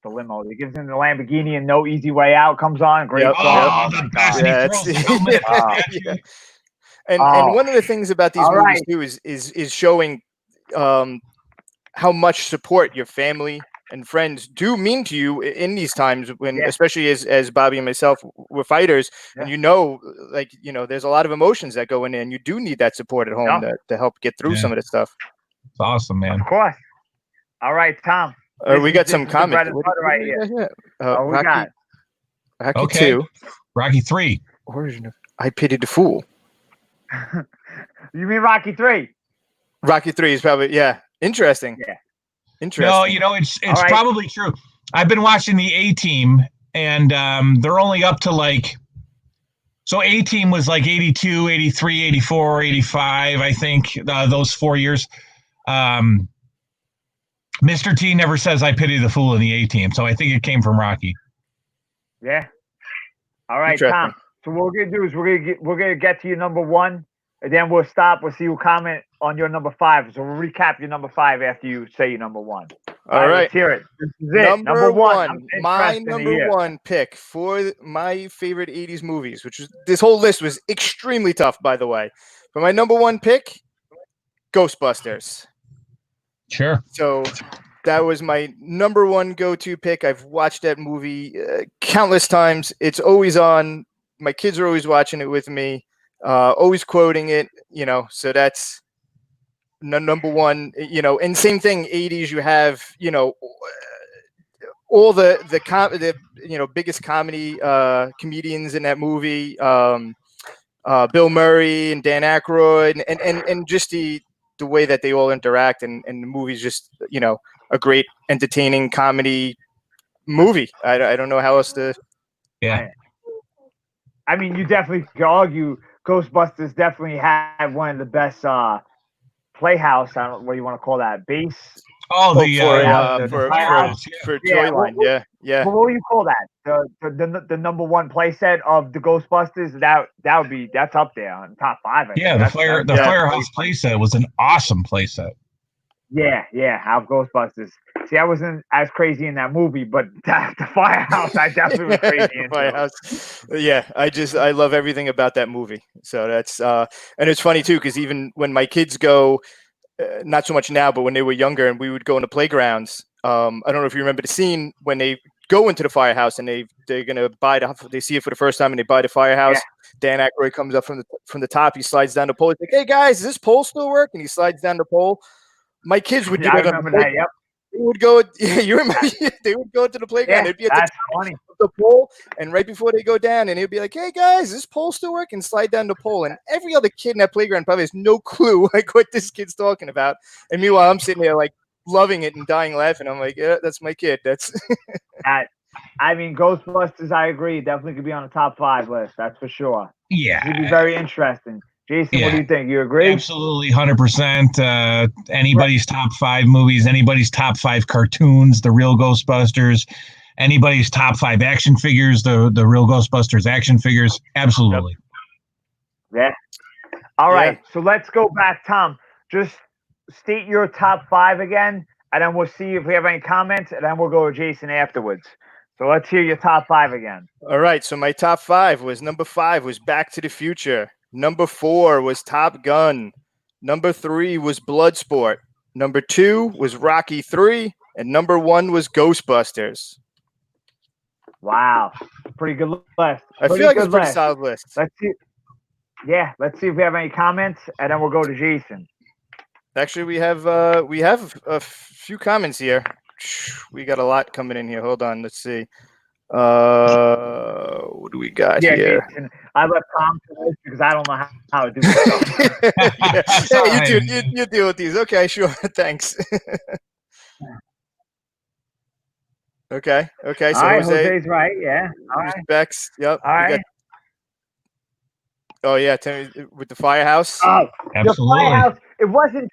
B: limo. He gives him the Lamborghini, and No Easy Way Out comes on. Great
A: Yep.
B: song.
C: Oh,
B: my
C: the
B: God.
C: best! And he throws the helmet at the statue.
A: Yeah. And one of the things about these
B: All
A: movies
B: right.
A: too is showing how much support your family and friends do mean to you in these times when,
B: Yeah.
A: especially as Bobby and myself were fighters, and like there's a lot of emotions that go in there, and you do need that support at home to help get through some of this stuff.
C: It's awesome, man.
B: Of course. All right, Tom.
A: We got some comments
B: right here.
A: we
B: We got
A: Rocky 2,
C: Rocky 3.
A: Origin of I Pity the Fool.
B: You mean Rocky 3?
A: Rocky 3 is probably interesting.
B: Yeah.
A: Interesting.
C: No, it's probably true. I've been watching the A-Team, and they're only up to so A-Team was 82, 83, 84, 85, I think, those 4 years. Mr. T never says I pity the fool in the A-Team, so I think it came from Rocky.
B: Yeah. All right, Tom. So what we're gonna do is we're gonna get to your number 1, and then we'll stop. We'll see you comment on your number 5. So we'll recap your number 5 after you say your number 1.
A: All right.
B: Let's hear it. This is it. Number 1.
A: My number 1 pick for my favorite 80s movies, which was this whole list was extremely tough, by the way. But my number 1 pick, Ghostbusters.
C: Sure.
A: So that was my number 1 go-to pick. I've watched that movie countless times. It's always on. My kids are always watching it with me, always quoting it. So that's number 1. And same thing. 80s, you have all the biggest comedy comedians in that movie. Bill Murray and Dan Aykroyd, and just the way that they all interact, and the movie's just a great entertaining comedy movie. I don't know how else to.
C: Yeah.
B: I mean, you definitely could argue Ghostbusters definitely had one of the best playhouse. I don't know what you want to call that, base.
C: Oh,
A: for Joyline. Yeah.
B: What will you call that? The number 1 playset of the Ghostbusters. That's up there on top 5.
C: The Firehouse playset was an awesome playset.
B: Yeah, how Ghostbusters. See, I wasn't as crazy in that movie, but the Firehouse, I definitely was crazy in.
A: Firehouse. Yeah, I love everything about that movie. So that's and it's funny too, because even when my kids go, not so much now, but when they were younger and we would go into playgrounds, I don't know if you remember the scene when they go into the Firehouse and they're gonna they see it for the first time and they buy the Firehouse. Dan Aykroyd comes up from the top, he slides down the pole. He's like, "Hey guys, does this pole still work?" And he slides down the pole. My kids would do that.
B: I remember that. Yep.
A: They would go. Yeah, you remember? They would go to the playground. They'd be at the top of the pole, and right before they go down, and they'd be like, "Hey guys, this pole still work?" And slide down the pole. And every other kid in that playground probably has no clue what this kid's talking about. And meanwhile, I'm sitting there loving it and dying laughing. I'm like, "Yeah, that's my kid." That's.
B: I mean, Ghostbusters. I agree. Definitely could be on the top 5 list. That's for sure.
C: Yeah,
B: it'd be very interesting. Jason, what do you think? You agree?
C: Absolutely, 100%. Anybody's top 5 movies, anybody's top 5 cartoons, the real Ghostbusters, anybody's top 5 action figures, the real Ghostbusters action figures. Absolutely.
B: Yeah. All right. So let's go back, Tom. Just state your top 5 again, and then we'll see if we have any comments, and then we'll go with Jason afterwards. So let's hear your top 5 again.
A: All right. So my top 5 was number 5 was Back to the Future. Number 4 was Top Gun. Number 3 was Bloodsport. Number 2 was Rocky 3. And number 1 was Ghostbusters.
B: Wow. Pretty good list.
A: I feel like it's a pretty solid list.
B: Let's see. Yeah, let's see if we have any comments, and then we'll go to Jason.
A: Actually, we have a few comments here. We got a lot coming in here. Hold on. Let's see. What do we got here?
B: Jason, I left Tom to this because I don't know how to do this.
A: Hey, you deal with these. Okay, sure. Thanks. Okay. So
B: all right, Jose's right. Yeah. All right.
A: Bex. Yep.
B: All right.
A: Oh yeah, tell me with the Firehouse.
B: Oh,
C: absolutely.
B: The Firehouse. it wasn't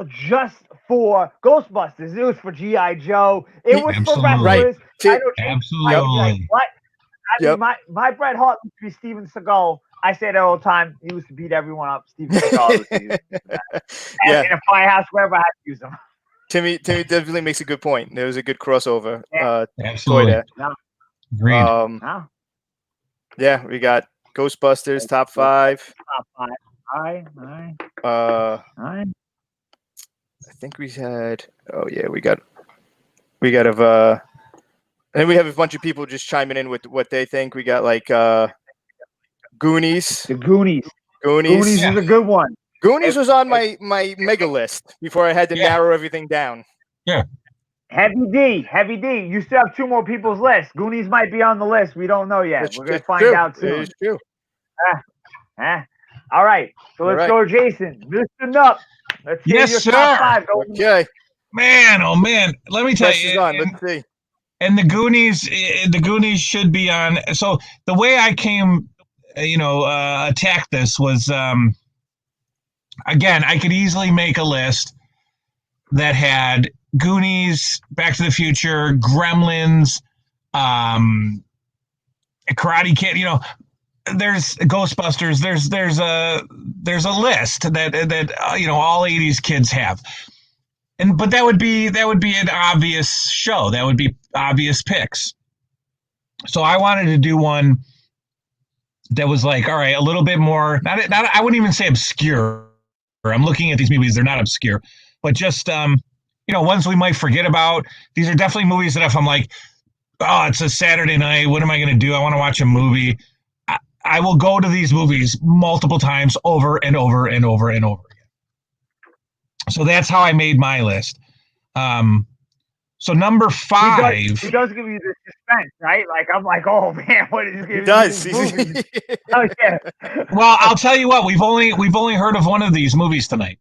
B: just for Ghostbusters. It was for GI Joe. It was for
C: Absolutely.
B: wrestlers.
A: Right.
B: I know
C: Absolutely.
B: like, what? I
A: Yep.
B: mean, my Bret Hart used to be Steven Seagal. I say that all the time. He used to beat everyone up. Steven Seagal used to use
A: Yeah.
B: in a firehouse, wherever I had to use them.
A: Timmy definitely makes a good point. There was a good crossover. Toy
C: Absolutely.
A: there.
C: Agreed.
B: No.
A: Yeah, we got Ghostbusters top 5.
B: Top 5. All right.
A: I think we had. Oh yeah, we got and then we have a bunch of people just chiming in with what they think. We got like Goonies.
B: The Goonies.
A: Goonies
B: is a good one.
A: Goonies was on my mega list before I had to narrow everything down.
C: Yeah.
B: Heavy D. You still have 2 more people's list. Goonies might be on the list. We don't know yet. We're going to find out soon.
A: It's true.
B: All right. So let's go, Jason. Mr. Knupp. Let's hear your top 5.
A: Okay.
C: Man, oh man. Let me tell you.
A: Let's see.
C: And the Goonies should be on. So the way I came, attack this was, again, I could easily make a list that had Goonies, Back to the Future, Gremlins, Karate Kid. There's Ghostbusters. There's a list that all 80s kids have. But that would be an obvious show. That would be obvious picks. So I wanted to do one that was like, all right, a little bit more. Not I wouldn't even say obscure. I'm looking at these movies; they're not obscure, but just ones we might forget about. These are definitely movies that if I'm like, oh, it's a Saturday night, what am I going to do? I want to watch a movie. I will go to these movies multiple times over and over and over and over. So that's how I made my list. So number 5.
B: He does give you the suspense, right? Like I'm like, oh man, what is he
A: does?
B: Oh yeah.
C: Well, I'll tell you what. We've only heard of one of these movies tonight.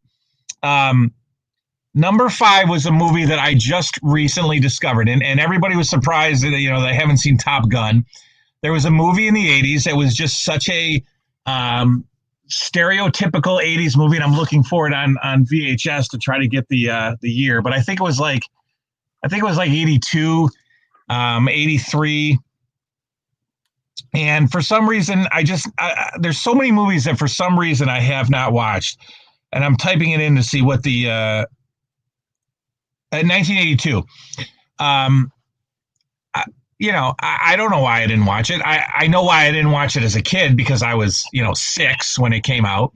C: Number 5 was a movie that I just recently discovered, and everybody was surprised that they haven't seen Top Gun. There was a movie in the 80s that was just such a stereotypical 80s movie, and I'm looking for it on VHS to try to get the year, but I think it was like 82, 83. And for some reason, there's so many movies that for some reason I have not watched, and I'm typing it in to see what the 1982. I don't know why I didn't watch it. I know why I didn't watch it as a kid, because I was, 6 when it came out,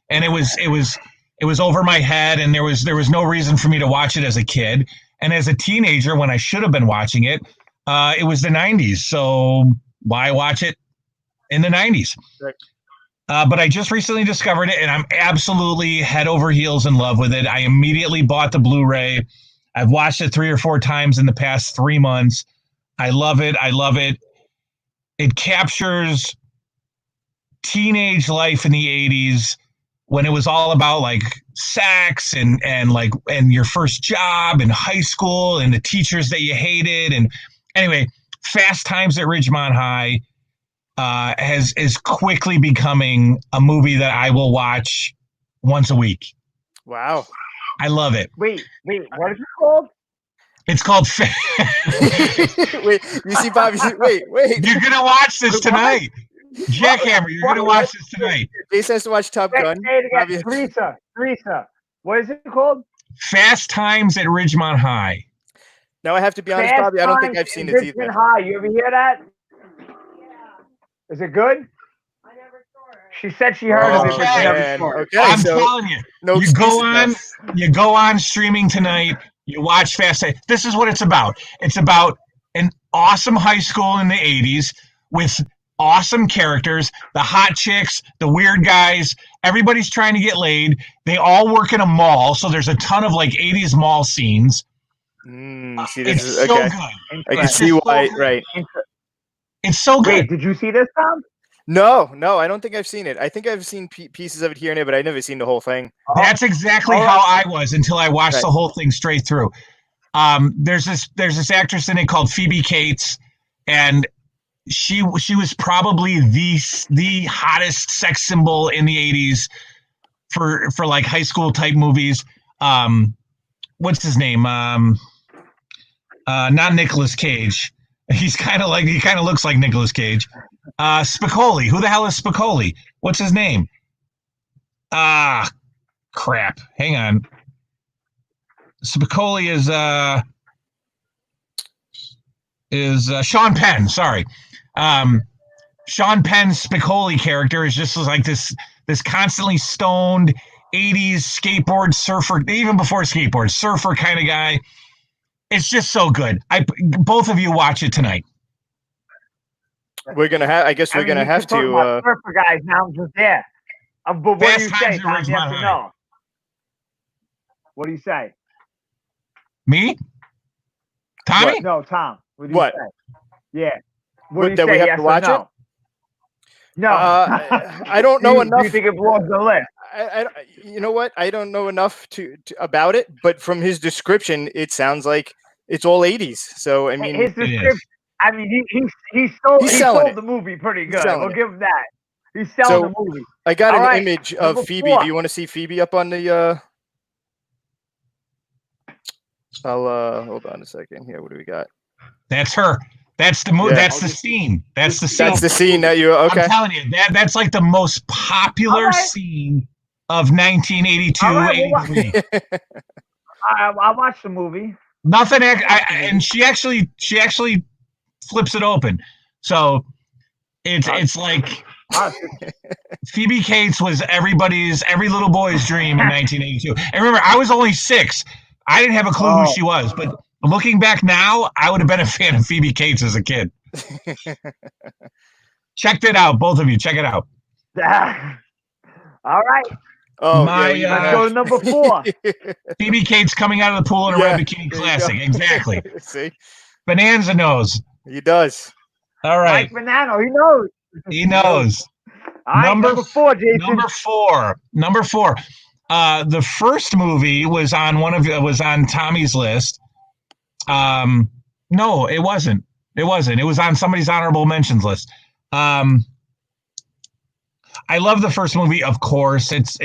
C: and it was over my head, and there was no reason for me to watch it as a kid. And as a teenager, when I should have been watching it, it was the 90s. So why watch it in the 90s?
A: Right.
C: But I just recently discovered it, and I'm absolutely head over heels in love with it. I immediately bought the Blu-ray. I've watched it 3 or 4 times in the past 3 months. I love it. It captures teenage life in the 80s, when it was all about like sex and your first job and high school and the teachers that you hated. And anyway, Fast Times at Ridgemont High is quickly becoming a movie that I will watch once a week.
A: Wow.
B: I
C: love it.
B: Wait, what is it called?
C: It's called
A: Wait, you see Bobby? Wait.
C: You're going to watch this tonight. Jackhammer, you're going to watch this tonight.
A: Jason has to watch Top Gun.
B: Teresa, what is it called?
C: Fast Times at Ridgemont High.
A: Now I have to be honest, Bobby, I don't think I've seen it either.
B: Ridgemont High, you ever hear that? Is it good?
D: I never saw it.
B: She said she heard of it, but she never saw it.
A: Okay,
C: I'm telling you.
A: No
C: you go on streaming tonight, you watch Fast Times. This is what it's about. It's about an awesome high school in the 80s with awesome characters, the hot chicks, the weird guys, everybody's trying to get laid. They all work in a mall, so there's a ton of like 80s mall scenes.
A: See,
C: it's
A: this is
C: so
A: okay.
C: good.
A: I can see why, right.
C: It's so good.
B: Wait, did you see this, Tom?
A: No, I don't think I've seen it. I think I've seen pieces of it here and there, but I've never seen the whole thing.
C: That's exactly how I was until I watched the whole thing straight through. There's this actress in it called Phoebe Cates, and she was probably the hottest sex symbol in the 80s. for like high school type movies. What's his name? Not Nicolas Cage. He kind of looks like Nicolas Cage. Spicoli. Who the hell is Spicoli? What's his name? Crap. Hang on. Spicoli is Sean Penn. Sorry. Sean Penn's Spicoli character is just like this constantly stoned 80s skateboard surfer, even before skateboard surfer kind of guy. It's just so good. Both of you watch it tonight.
A: We're gonna have. I guess we're gonna have to.
B: Surfer guys, now I'm just there. But what do you say, Tom? Yes or no? What do you say?
C: Me? Tommy?
B: What? No, Tom. What do you
A: What?
B: say? Yeah. What do you
A: That
B: say?
A: we have
B: Yes
A: to
B: or
A: watch
B: no?
A: it?
B: No.
A: I don't know enough.
B: Do you think it belongs on the list?
A: You know what? I don't know enough to about it, but from his description, it sounds like it's all 80s. So I mean,
B: his description. I mean, he sold the movie pretty good. We'll give him that. He's selling the movie.
A: I got
B: All
A: an image of Phoebe.
B: 4.
A: Do you want to see Phoebe up on the? I'll hold on a second here. What do we got?
C: That's her. That's the movie.
A: Yeah.
C: That's the scene. That's the scene.
A: That's the scene that you. Okay.
C: I'm telling you, that's like the most popular scene of 1982,
B: All
C: 83.
B: I'll watch the movie.
C: Nothing. And she actually flips it open. So it's like Phoebe Cates was every little boy's dream in 1982. And remember, I was only 6. I didn't have a clue who she was, but looking back now, I would have been a fan of Phoebe Cates as a kid. Check it out, both of you. Check it out.
B: All right.
A: Oh,
B: let's go to number 4.
C: Phoebe Cates coming out of the pool in a red bikini classic. Exactly.
A: See?
C: Bonanza knows.
A: He does.
C: All right.
B: Mike Bonanno, he knows.
C: He knows.
B: All right, number 4, Jason.
C: Number 4. The first movie was on Tommy's list. No, it wasn't. It was on somebody's honorable mentions list. I love the first movie, of course. It's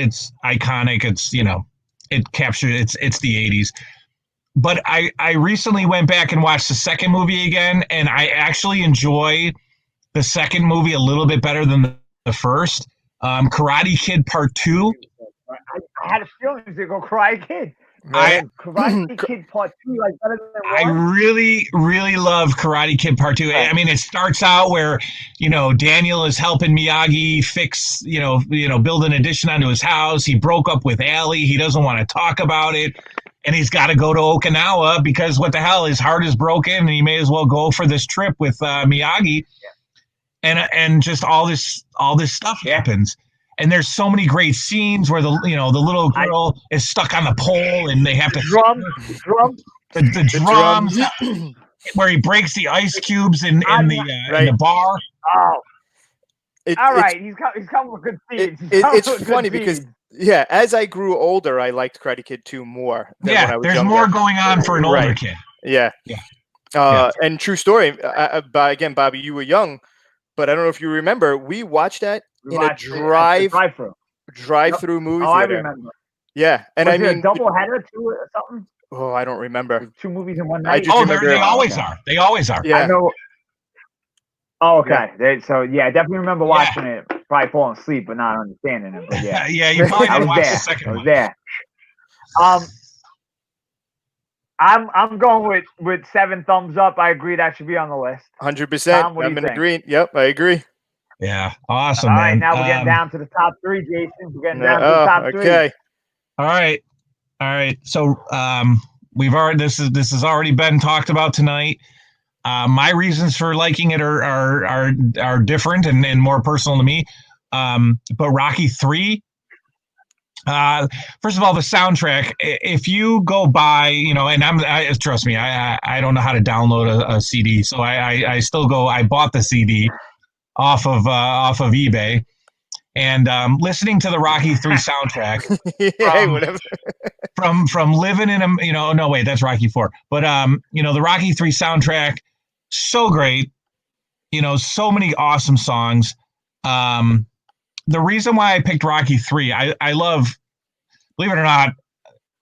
C: iconic. It's, it captures it's the 80s. But I recently went back and watched the second movie again, and I actually enjoy the second movie a little bit better than the first. Karate Kid Part 2.
B: I had a feeling he was going to go Karate Kid. Karate Kid Part 2, like better than 1.
C: I really, really love Karate Kid Part 2. I mean, it starts out where, Daniel is helping Miyagi fix, build an addition onto his house. He broke up with Allie. He doesn't want to talk about it. And he's got to go to Okinawa because what the hell, his heart is broken and he may as well go for this trip with Miyagi. Yeah. And just all this stuff happens. And there's so many great scenes where the little girl is stuck on the pole and they have to the drums where he breaks the ice cubes in the bar.
B: Oh, all right. He's coming with good scenes.
A: It's funny because as I grew older, I liked Karate Kid 2 more. Than when I was
C: there's
A: younger.
C: more going on for an older kid.
A: Yeah. And true story. Again, Bobby, you were young, but I don't know if you remember. We watched that. In a drive-through movie theater.
B: I remember.
A: Yeah, and
B: Was
A: I mean,
B: a double header too or something?
A: Oh, I don't remember.
B: 2 movies in one night.
C: They always are. They always are.
A: Yeah.
B: I know. Oh, okay. Yeah. I definitely remember watching it. Probably falling asleep, but not understanding it. But yeah.
C: You probably didn't watch the second one.
B: I was there. I'm going with 7 thumbs up. I agree that should be on the list.
A: 100%. I'm in agreement. Yep, I agree.
C: Yeah, awesome.
B: All right,
C: man.
B: now we're getting down to the top 3, Jason. We're getting down to the top 3.
A: Okay.
C: All right. So we've already this has already been talked about tonight. My reasons for liking it are different and more personal to me. But Rocky 3. First of all, the soundtrack. If you go buy, and trust me, I don't know how to download a CD, so I still go. I bought the CD off of eBay, and listening to the Rocky 3 soundtrack.
A: Whatever.
C: from living in a no wait, that's Rocky 4, but the Rocky 3 soundtrack, so great. So many awesome songs. the reason why I picked Rocky 3, I love, believe it or not,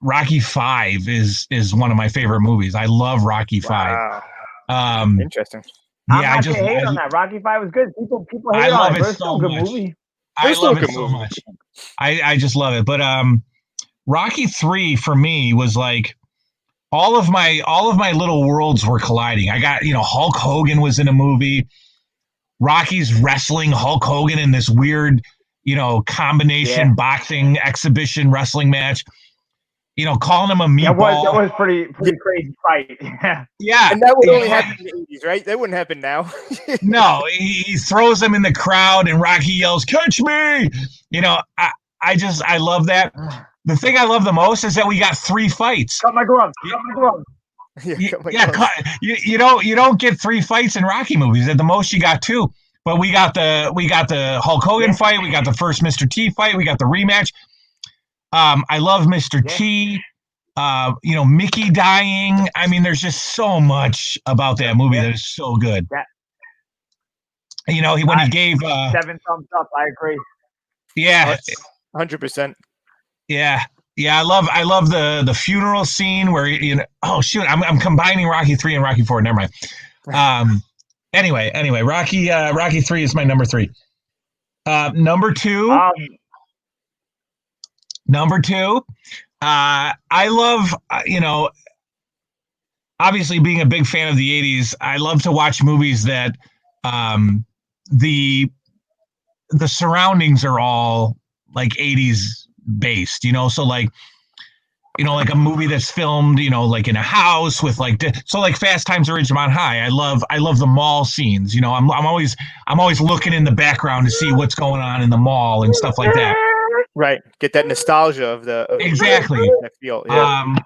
C: Rocky 5 is one of my favorite movies. I love Rocky 5.
A: Wow. Interesting.
B: I'm not gonna hate on that. Rocky 5 was good. People hate on it, but it's still a good movie.
C: I love it so much. I just love it. But Rocky 3 for me was like all of my little worlds were colliding. I got, Hulk Hogan was in a movie. Rocky's wrestling Hulk Hogan in this weird, combination boxing exhibition wrestling match. Calling him a meatball.
B: That was pretty crazy fight.
C: Yeah.
A: And that would only happen in the 80s, right? That wouldn't happen now.
C: No, he throws him in the crowd and Rocky yells, "Catch me!" I love that. The thing I love the most is that we got 3 fights.
B: Cut my glove.
C: You don't get 3 fights in Rocky movies. At the most, you got 2. But we got the Hulk Hogan fight. We got the first Mr. T fight. We got the rematch. I love Mr. T. Mickey dying. I mean, there's just so much about that movie that is so good. When he gave
B: 7 thumbs up, I agree.
C: Yeah,
A: 100%.
C: Yeah. I love the funeral scene where oh shoot, I'm combining Rocky 3 and Rocky 4. Never mind. Anyway, Rocky 3 is my number 3. Number 2. Number 2. I love obviously being a big fan of the 80s. I love to watch movies that the surroundings are all like 80s based, so like a movie that's filmed, like in a house with like Fast Times at Ridgemont High. I love the mall scenes. I'm always looking in the background to see what's going on in the mall and stuff like that.
A: Right, get that nostalgia of
C: exactly
A: that feel. Yeah.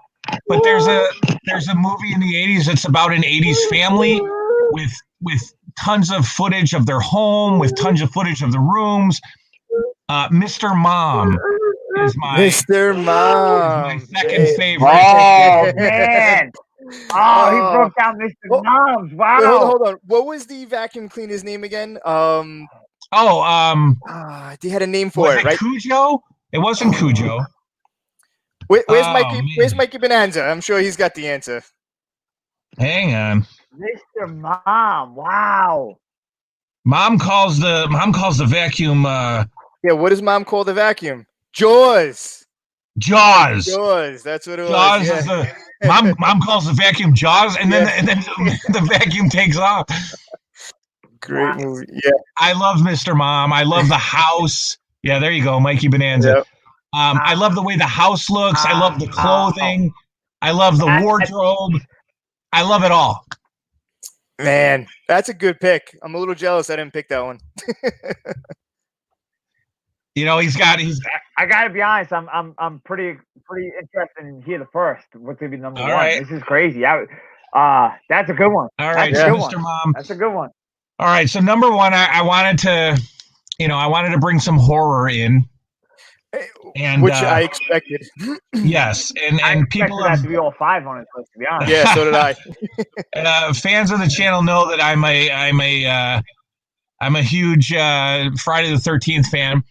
C: But there's a movie in the 80s that's about an 80s family with tons of footage of their home, with tons of footage of the rooms. Mr. Mom is my second favorite.
B: Oh man! Oh, he broke down Mr. Mom's. Wow.
A: Wait, hold on. What was the vacuum cleaner's name again? They had a name for it, right?
C: Cujo? It wasn't Cujo.
A: Where's Mikey Bonanza? I'm sure he's got the answer.
C: Hang on.
B: Mr. Mom. Wow.
C: Mom calls the vacuum.
A: Yeah, what does Mom call the vacuum? Jaws.
C: Jaws.
A: That's what it
C: Jaws
A: was.
C: Is the mom calls the vacuum Jaws, and then the vacuum takes off.
A: Great movie. Yeah.
C: I love Mr. Mom. I love the house. Yeah, there you go, Mikey Bonanza.
A: Yep.
C: I love the way the house looks. I love the clothing. I love the wardrobe. I love it all.
A: Man, that's a good pick. I'm a little jealous I didn't pick that one.
B: I gotta be honest. I'm pretty interested in hear the first. What's gonna be number one?
C: Right.
B: This is crazy. That's a good one.
C: All right, Mr. Mom.
B: That's a good one.
C: All right, so number 1, I wanted to bring some horror in, and
A: which I expected.
C: Yes, and people
B: have to be all 5 on it. To be honest.
A: Yeah, so did I.
C: Fans of the channel know that I'm a huge Friday the 13th fan,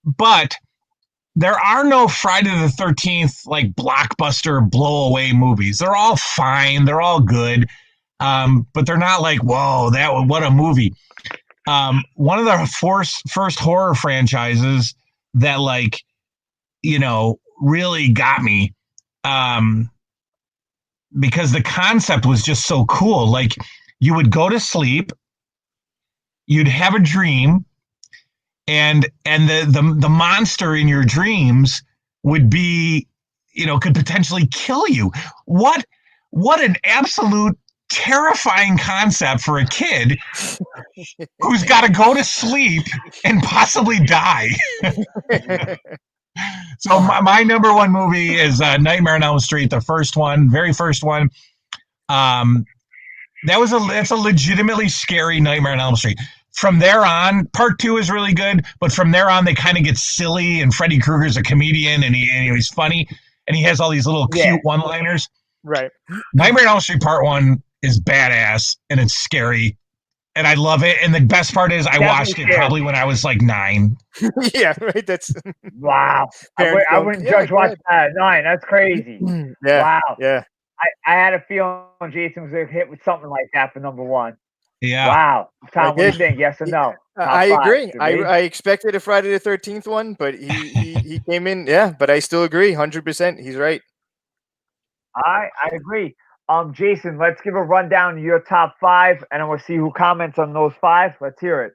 C: but there are no Friday the 13th like blockbuster blow away movies. They're all fine. They're all good. But they're not like, whoa, what a movie. One of the first horror franchises that really got me, because the concept was just so cool. Like, you would go to sleep, you'd have a dream, and the monster in your dreams would be, could potentially kill you. What an absolute terrifying concept for a kid who's got to go to sleep and possibly die. So my number 1 movie is Nightmare on Elm Street, the first one, very first one. That's a legitimately scary Nightmare on Elm Street. From there on, part 2 is really good, but from there on, they kind of get silly, and Freddy Krueger's a comedian, and he's funny, and he has all these little cute one-liners.
A: Right.
C: Nightmare on Elm Street Part 1 is badass, and it's scary, and I love it. And the best part is, I
B: Definitely
C: watched it
B: share.
C: probably when I was like 9.
A: Yeah, right. That's
B: Wow. I
A: parents going,
B: wouldn't
A: "Yeah,
B: judge
A: go
B: watching that at 9. That's crazy.
A: ahead." Yeah,
B: Wow.
A: yeah.
B: I had a feeling Jason was going to hit with something like that for number 1.
C: Yeah.
B: Wow. Tom, what do you
A: did.
B: think? Yes or no?
A: I
B: Top 5.
A: agree.
B: Agreed?
A: I expected a Friday the 13th one, but he came in. Yeah, but I still agree, 100%. He's right.
B: I agree. Jason, let's give a rundown of your top 5, and then we'll see who comments on those 5. Let's hear it.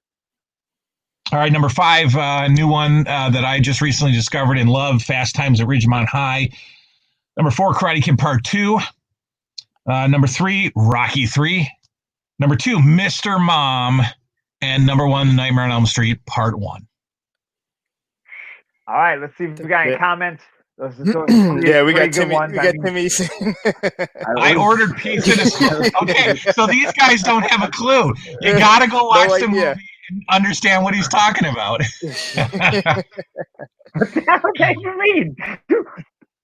C: All right, number 5, new one that I just recently discovered and love, Fast Times at Ridgemont High. Number 4, Karate Kid Part 2. Number 3, Rocky 3. Number 2, Mr. Mom. And number 1, Nightmare on Elm Street Part 1.
B: All right, let's see if we got any comments. Those are
A: Yeah, we got
B: good
A: Timmy.
B: ones.
A: We got Timmy.
C: I ordered pizza to school. Okay, so these guys don't have a clue. You gotta go watch the movie and understand what he's talking about.
B: What the hell does that mean?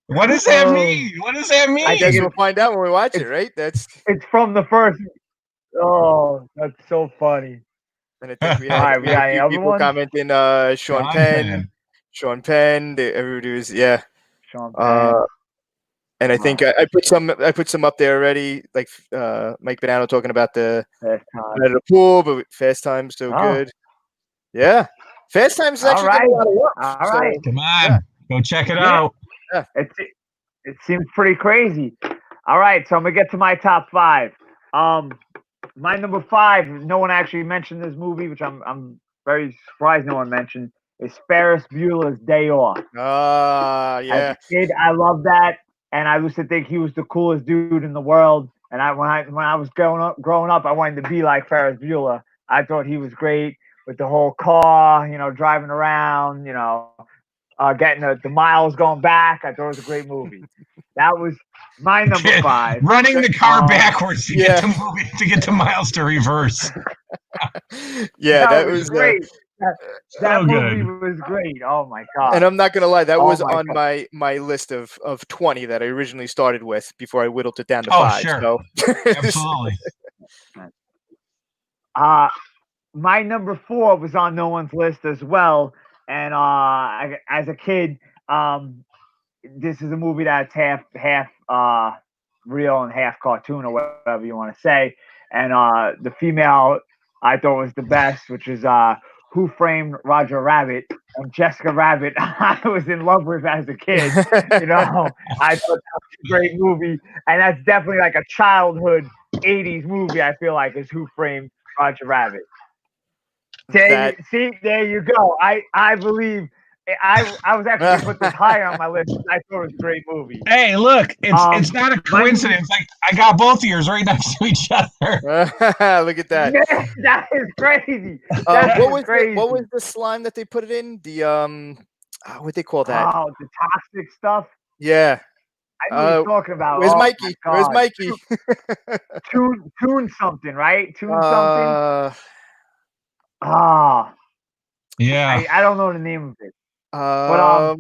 C: What does that mean? What does that mean?
A: I guess we'll find out when we watch it, right?
B: It's from the first. Oh, that's so funny.
A: And I think we
B: All
A: had,
B: right,
A: we
B: we
A: had
B: got
A: a
B: any
A: few
B: other
A: people
B: ones?
A: commenting. Sean Penn. Everybody was
B: Sean Penn.
A: And I think I put some up there already, like Mike Bonanno talking about the pool, but Fast Time's so good. Yeah, Fast Time's actually getting a lot of work.
B: All right,
C: come on, go check it out.
B: Yeah. It seems pretty crazy. All right, so I'm gonna get to my top 5. My number 5, no one actually mentioned this movie, which I'm very surprised no one mentioned, is Ferris Bueller's Day Off.
A: Yeah.
B: As a kid, I loved that, and I used to think he was the coolest dude in the world. And when I was growing up, I wanted to be like Ferris Bueller. I thought he was great with the whole car, driving around, getting the miles going back. I thought it was a great movie. That was my number 5.
C: Running the car backwards to get the miles to reverse.
A: Yeah, that was
B: great. That movie was great. Oh my god!
A: And I'm not gonna lie, that was on my list of 20 that I originally started with before I whittled it down to 5.
C: Sure.
A: So.
C: Absolutely.
B: My number 4 was on no one's list as well, and as a kid, this is a movie that's half real and half cartoon or whatever you want to say. And the female I thought was the best, which is Who Framed Roger Rabbit. And Jessica Rabbit, I was in love with as a kid. I thought that was a great movie, and that's definitely like a childhood 80's movie. I feel like is Who Framed Roger Rabbit. There you go. I believe. I was actually going to put this higher on my list. I thought it was a great movie.
C: Hey, look, it's not a coincidence. I got both of yours right next to each other.
A: Look at that.
B: Yeah, that is crazy.
A: What was the slime that they put it in? The what they call that?
B: Oh, the toxic stuff.
A: Yeah.
B: I know what you're talking about.
A: Where's Mikey? Where's Mikey?
B: Tune something, right? Tune something.
C: Yeah.
B: I don't know the name of it.
A: I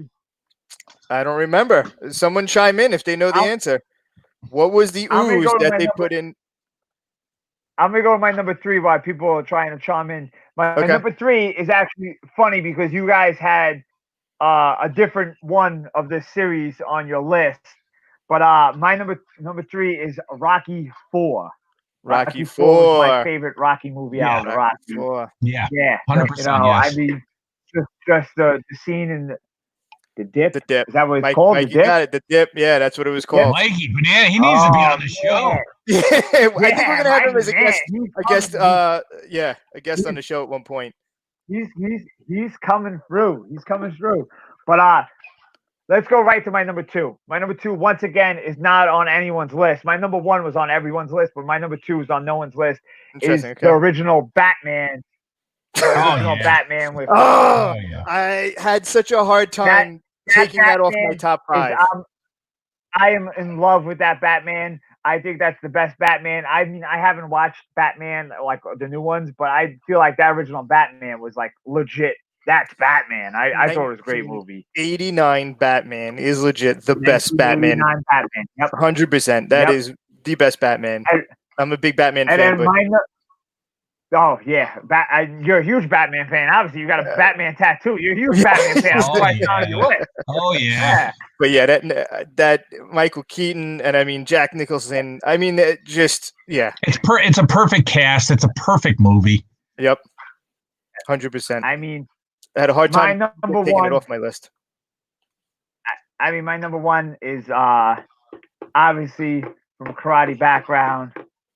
A: don't remember. Someone chime in if they know the answer. What was the ooze that they put in?
B: I'm gonna go with my number 3 while people are trying to chime in. My number 3 is actually funny because you guys had a different one of this series on your list. But my number 3 is Rocky 4.
A: Rocky 4
B: was my favorite Rocky movie out of Rocky.
A: 4.
C: Yeah.
B: 100%.
C: Yes.
B: I mean, just the scene in the dip.
A: The dip.
B: Is that what it's
A: Mike,
B: called?
A: Mikey
B: The dip.
A: got it. The dip. Yeah, that's what it was called.
C: Mikey, Banana, he needs to be on the show.
A: Yeah, I think we're gonna have him as a guest. A guest on the show at one point.
B: He's coming through. He's coming through. But let's go right to my number 2. My number 2, once again, is not on anyone's list. My number 1 was on everyone's list, but my number 2 is on no one's list. Is the original Batman. Batman with.
A: I had such a hard time taking that off my top 5.
B: I am in love with that Batman. I think that's the best Batman. I mean, I haven't watched Batman like the new ones, but I feel like that original Batman was like legit. That's Batman. I thought it was a great movie.
A: 89 Batman is legit the best Batman.
B: 89 Batman. Yep.
A: 100%. That is the best Batman. I'm a big Batman fan.
B: And then Oh yeah, you're a huge Batman fan. Obviously, you got a Batman tattoo. You're a huge Batman fan. That's why I found you in.
C: Oh yeah.
A: But yeah, that Michael Keaton and I mean Jack Nicholson. I mean, yeah.
C: It's a perfect cast. It's a perfect movie.
A: Yep, 100%.
B: I mean,
A: I had a hard time
B: number
A: taking
B: one,
A: it off my list.
B: I mean, my number one is obviously from a karate background,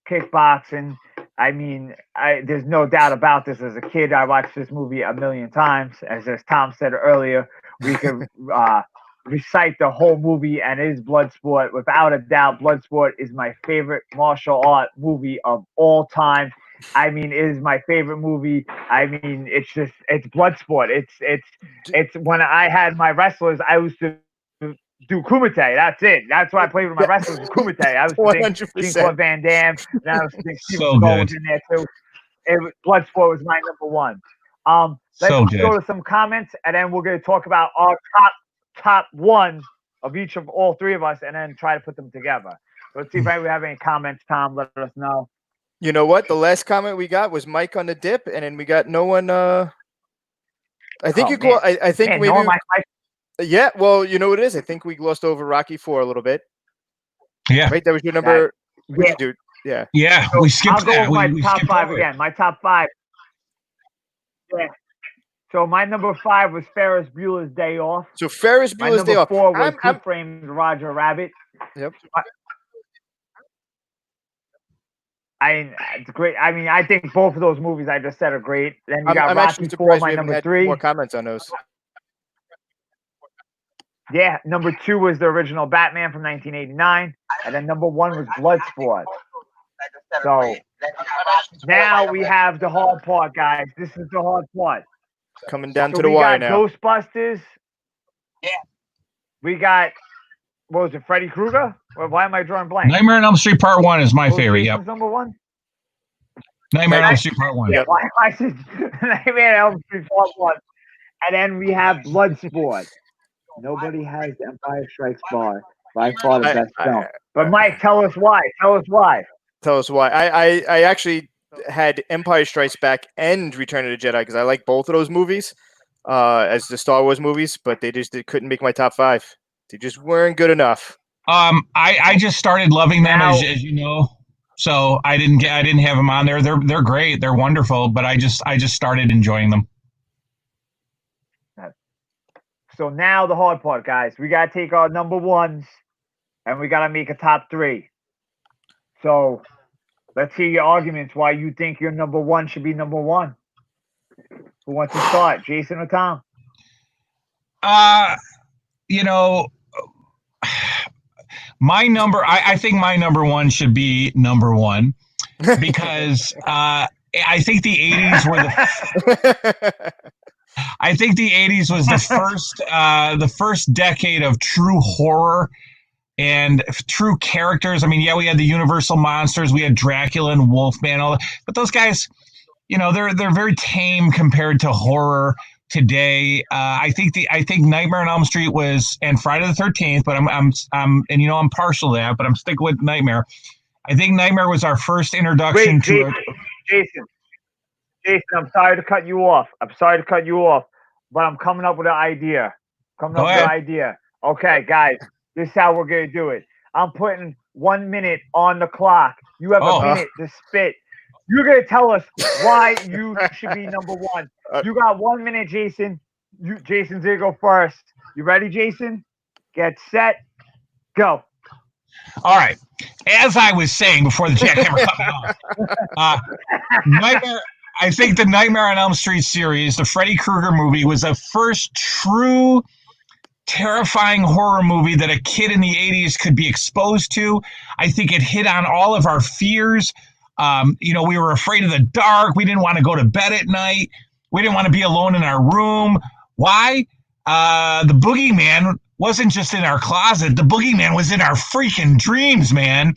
B: kickboxing. I mean, there's no doubt about this. As a kid, I watched this movie a million times. As Tom said earlier, we could recite the whole movie, and it is Bloodsport. Without a doubt, Bloodsport is my favorite martial art movie of all time. I mean, it is my favorite movie. I mean, it's Bloodsport. It's when I had my wrestlers, I used to do kumite. That's it. That's what I played with my wrestlers. Kumite. I was thinking Jean-Claude Van Damme, and I was thinking Steven Seagal was in there too. Bloodsport was my number one. Let's go to some comments, and then we're going to talk about our top one of each of all three of us, and then try to put them together. Let's see if we have any comments. Tom, let us know.
A: You know what? The last comment we got was Mike on the dip, and then we got no one. I think I think maybe. No one yeah, well, you know what it is. I think we glossed over Rocky IV a little bit.
C: Yeah,
A: right. That was your number. What did you do? Yeah,
C: yeah. So we skipped
B: I'll go
C: that.
B: With my top five again. My top five. Yeah. So my number 5 was Ferris Bueller's Day Off.
A: So Ferris Bueller's Day Off.
B: My number 4 was Who Framed Roger Rabbit.
A: Yep.
B: It's great. I mean, I think both of those movies I just said are great. Then you got Rocky IV, my number 3.
A: More comments on those.
B: Yeah, number 2 was the original Batman from 1989, and then number 1 was Bloodsport. So now we have the hard part, guys. This is the hard part.
A: Coming down to the wire now.
B: Ghostbusters. Yeah. We got, what was it, Freddy Krueger? Why am I drawing blank?
C: Nightmare on Elm Street Part 1 is my favorite. Yep.
B: Number 1.
C: Nightmare on Elm Street Part 1.
B: Yeah. Nightmare on Elm Street Part 1. And then we have Bloodsport. Nobody has Empire Strikes Back. By far the best film. But Mike, tell us why.
A: I actually had Empire Strikes Back and Return of the Jedi because I like both of those movies as the Star Wars movies, but they couldn't make my top 5. They just weren't good enough.
C: I just started loving them as you know. So I didn't have them on there. They're great. They're wonderful, but I just started enjoying them.
B: So now the hard part, guys. We got to take our number 1s and we got to make a top 3. So let's hear your arguments why you think your number 1 should be number 1. Who wants to start, Jason or Tom?
C: You know, I think my number 1 should be number 1 because I think the 80s were the I think the 80s was the first decade of true horror and true characters. I mean, yeah, we had the Universal monsters, we had Dracula and Wolfman, all that, but those guys, you know, they're very tame compared to horror today. I think Nightmare on Elm Street was, and Friday the 13th, but I'm and you know I'm partial to that, but I'm sticking with Nightmare. I think Nightmare was our first introduction to
B: Jason, I'm sorry to cut you off. But I'm coming up with an idea. Okay, guys, this is how we're going to do it. I'm putting 1 minute on the clock. You have a minute to spit. You're going to tell us why you should be number 1. You got 1 minute, Jason. Jason's going to go first. You ready, Jason? Get set. Go.
C: All right. As I was saying before the jackhammer cut me off, Nightmare... I think the Nightmare on Elm Street series, the Freddy Krueger movie, was the first true terrifying horror movie that a kid in the 80s could be exposed to. I think it hit on all of our fears. You know, we were afraid of the dark. We didn't want to go to bed at night. We didn't want to be alone in our room. Why? The boogeyman wasn't just in our closet. The boogeyman was in our freaking dreams, man.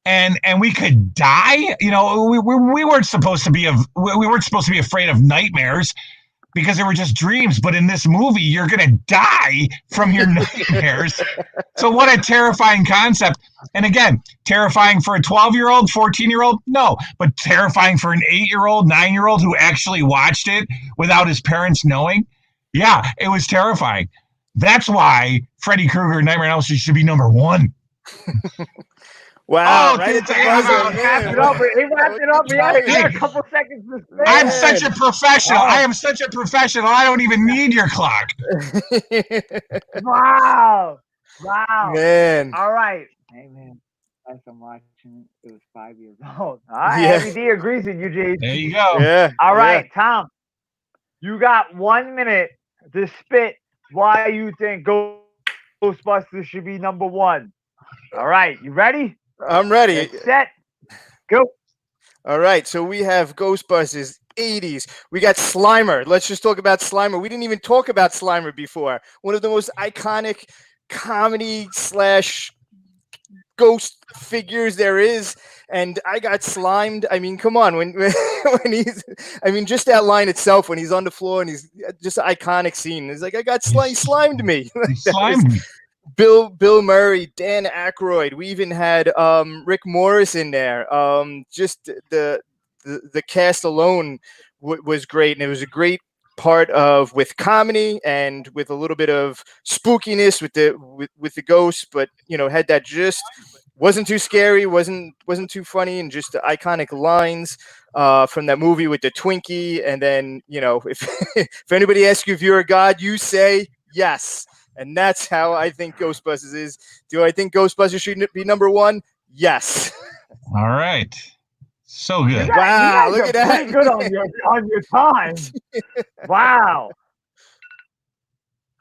C: And we could die. You know, we weren't supposed to be afraid of nightmares because they were just dreams. But in this movie, you're going to die from your nightmares. So what a terrifying concept. And again, terrifying for a 12-year-old, 14-year-old? No, but terrifying for an 8-year-old, 9-year-old who actually watched it without his parents knowing. Yeah, it was terrifying. That's why Freddy Krueger Nightmare on Elm Street should be number 1.
A: Wow,
C: Oh,
A: right
C: dude,
A: at the
C: he
A: buzzer,
B: Wrapped
A: man.
B: it up. He wrapped it up. He had a couple seconds to spare.
C: I'm such a professional.
B: Oh.
C: I am such a professional. I don't even need your clock.
B: Wow. Wow.
A: Man.
B: All right. Hey, man. As I'm watching it, it was 5 years old. All right.
A: Yeah.
B: Heavy D agrees with you, Jason.
C: There you go.
A: Yeah.
B: All
A: yeah.
B: right, Tom. You got 1 minute to spit why you think Ghostbusters should be number 1. All right. You ready?
A: I'm ready.
B: Get set. Go.
A: All right. So we have Ghostbusters, 80's. We got Slimer. Let's just talk about Slimer. We didn't even talk about Slimer before. One of the most iconic comedy / ghost figures there is. And I got slimed. I mean, come on. When he's, I mean, just that line itself, when he's on the floor and he's just an iconic scene. It's like, I got slimed me.
C: He slimed me.
A: Bill Murray, Dan Aykroyd. We even had Rick Morris in there. Just the cast alone was great, and it was a great part of with comedy and with a little bit of spookiness with the ghosts, but had that just wasn't too scary, wasn't too funny, and just the iconic lines from that movie with the Twinkie. And then if anybody asks you if you're a god, you say yes. And that's how I think Ghostbusters is. Do I think Ghostbusters should be number 1? Yes.
C: All right. So good.
A: Wow, look at that.
B: Pretty good on your time. Wow.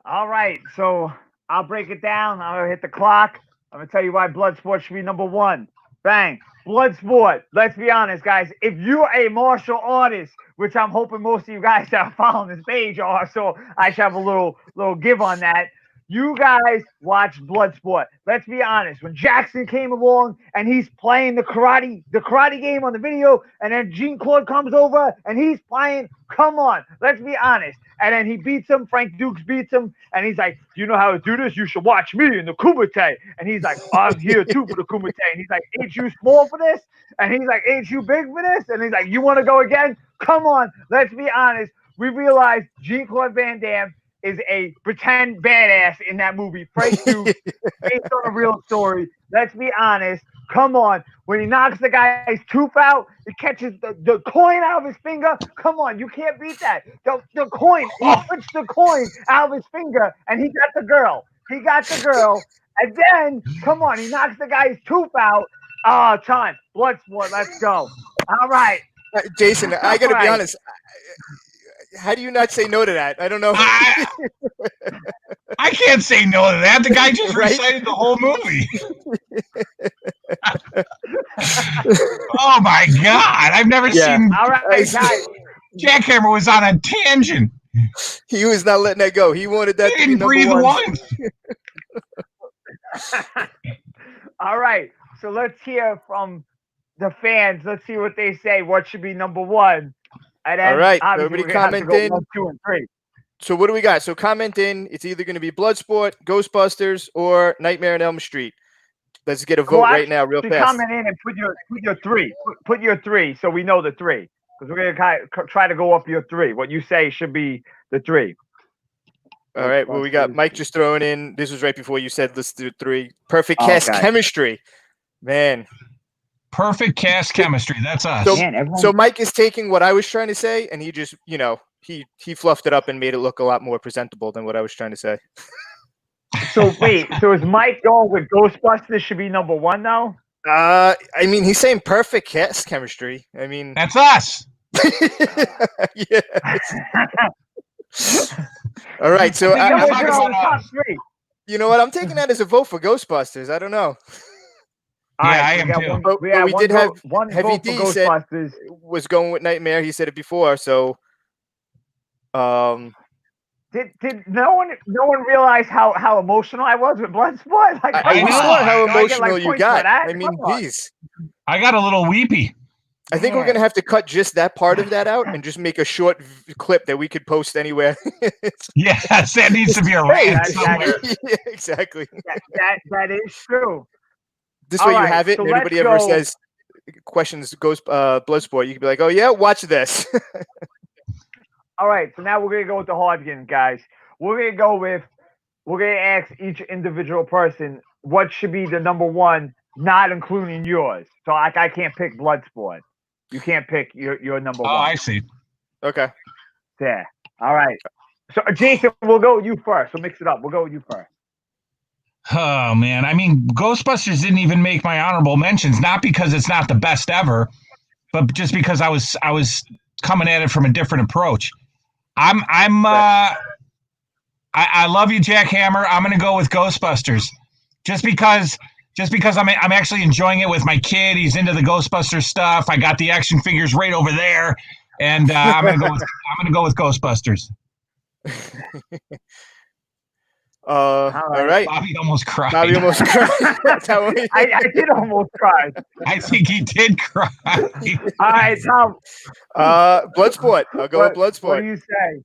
B: All right. So I'll break it down. I'm going to hit the clock. I'm going to tell you why Bloodsport should be number 1. Bang. Bloodsport. Let's be honest, guys. If you're a martial artist, which I'm hoping most of you guys that are following this page are, so I should have a little give on that. You guys watch Bloodsport. Let's be honest. When Jackson came along and he's playing the karate game on the video, and then Jean-Claude comes over and he's playing, come on, let's be honest. And then he beats him, Frank Dukes beats him, and he's like, you know how to do this? You should watch me in the Kumite. And he's like, I'm here too for the Kumite. And he's like, ain't you small for this? And he's like, ain't you big for this? And he's like, you want to go again? Come on, let's be honest. We realized Jean-Claude Van Damme is a pretend badass in that movie. Frank Dukes, based on a real story. Let's be honest. Come on. When he knocks the guy's tooth out, he catches the coin out of his finger. Come on, you can't beat that. The coin, he puts the coin out of his finger, and he got the girl. He got the girl. And then, come on, he knocks the guy's tooth out. Oh, time. Bloodsport, let's go. All right.
A: Jason, I got to be honest. How do you not say no to that? I don't know.
C: I can't say no to that. The guy just recited the whole movie. Oh my God. I've never seen.
B: All right, guys.
C: Jackhammer was on a tangent.
A: He was not letting that go. He wanted that
C: He
A: to be
C: didn't breathe
A: number 1.
C: once.
B: All right. So let's hear from the fans. Let's see what they say. What should be number 1? And then,
A: all right,
B: everybody
A: comment in.
B: 1, 2, and 3.
A: So what do we got? So comment in. It's either going to be Bloodsport, Ghostbusters, or Nightmare on Elm Street. Let's get a vote right now, real fast.
B: Comment in and put your 3. Put your 3, so we know the 3. Because we're gonna try to go up your 3. What you say should be the 3.
A: All right. Well, we got Mike just throwing in. This was right before you said let's do 3. Perfect cast chemistry, man.
C: Perfect cast chemistry. That's us.
A: So Mike is taking what I was trying to say, and he just, he fluffed it up and made it look a lot more presentable than what I was trying to say.
B: So wait, so is Mike going with Ghostbusters should be number 1 now?
A: I mean, he's saying perfect cast chemistry. I mean,
C: that's us.
A: Yeah. All right. So you know what? I'm taking that as a vote for Ghostbusters. I don't know.
C: Yeah, I am too.
A: But we did have one Heavy D said was going with Nightmare. He said it before. So,
B: did no one realize how emotional I was with Bloodsport? Like,
A: we saw how emotional you got. I mean, geez.
C: I got a little weepy.
A: I think we're
B: Man.
A: gonna have to cut just that part of that out and just make a short clip that we could post anywhere.
C: Yes, that needs to be a
A: Hey,
C: rant somewhere.
A: yeah, exactly.
B: That is true.
A: This
B: All
A: way you
B: right,
A: have it,
B: so
A: and anybody
B: let's
A: ever
B: go.
A: says questions goes Bloodsport, you can be like, "Oh yeah, watch this."
B: All right, so now we're gonna go with the hard game, guys. We're gonna ask each individual person what should be the number one, not including yours. So like I can't pick Bloodsport. You can't pick your number
C: Oh,
B: one.
C: I see.
A: Okay.
B: Yeah. All right. So Jason, we'll go with you first. We'll mix it up. We'll go with you first.
C: Oh man, I mean, Ghostbusters didn't even make my honorable mentions, not because it's not the best ever, but just because I was coming at it from a different approach. I love you, Jackhammer. I'm gonna go with Ghostbusters, just because I'm actually enjoying it with my kid. He's into the Ghostbusters stuff. I got the action figures right over there, and I'm gonna go with Ghostbusters.
A: All right.
C: Bobby almost cried.
A: Bobby almost cried. That's how we-
B: I did almost cry.
C: I think he did cry.
B: All right, Tom.
A: Bloodsport. I'll go with Bloodsport.
B: What do you say?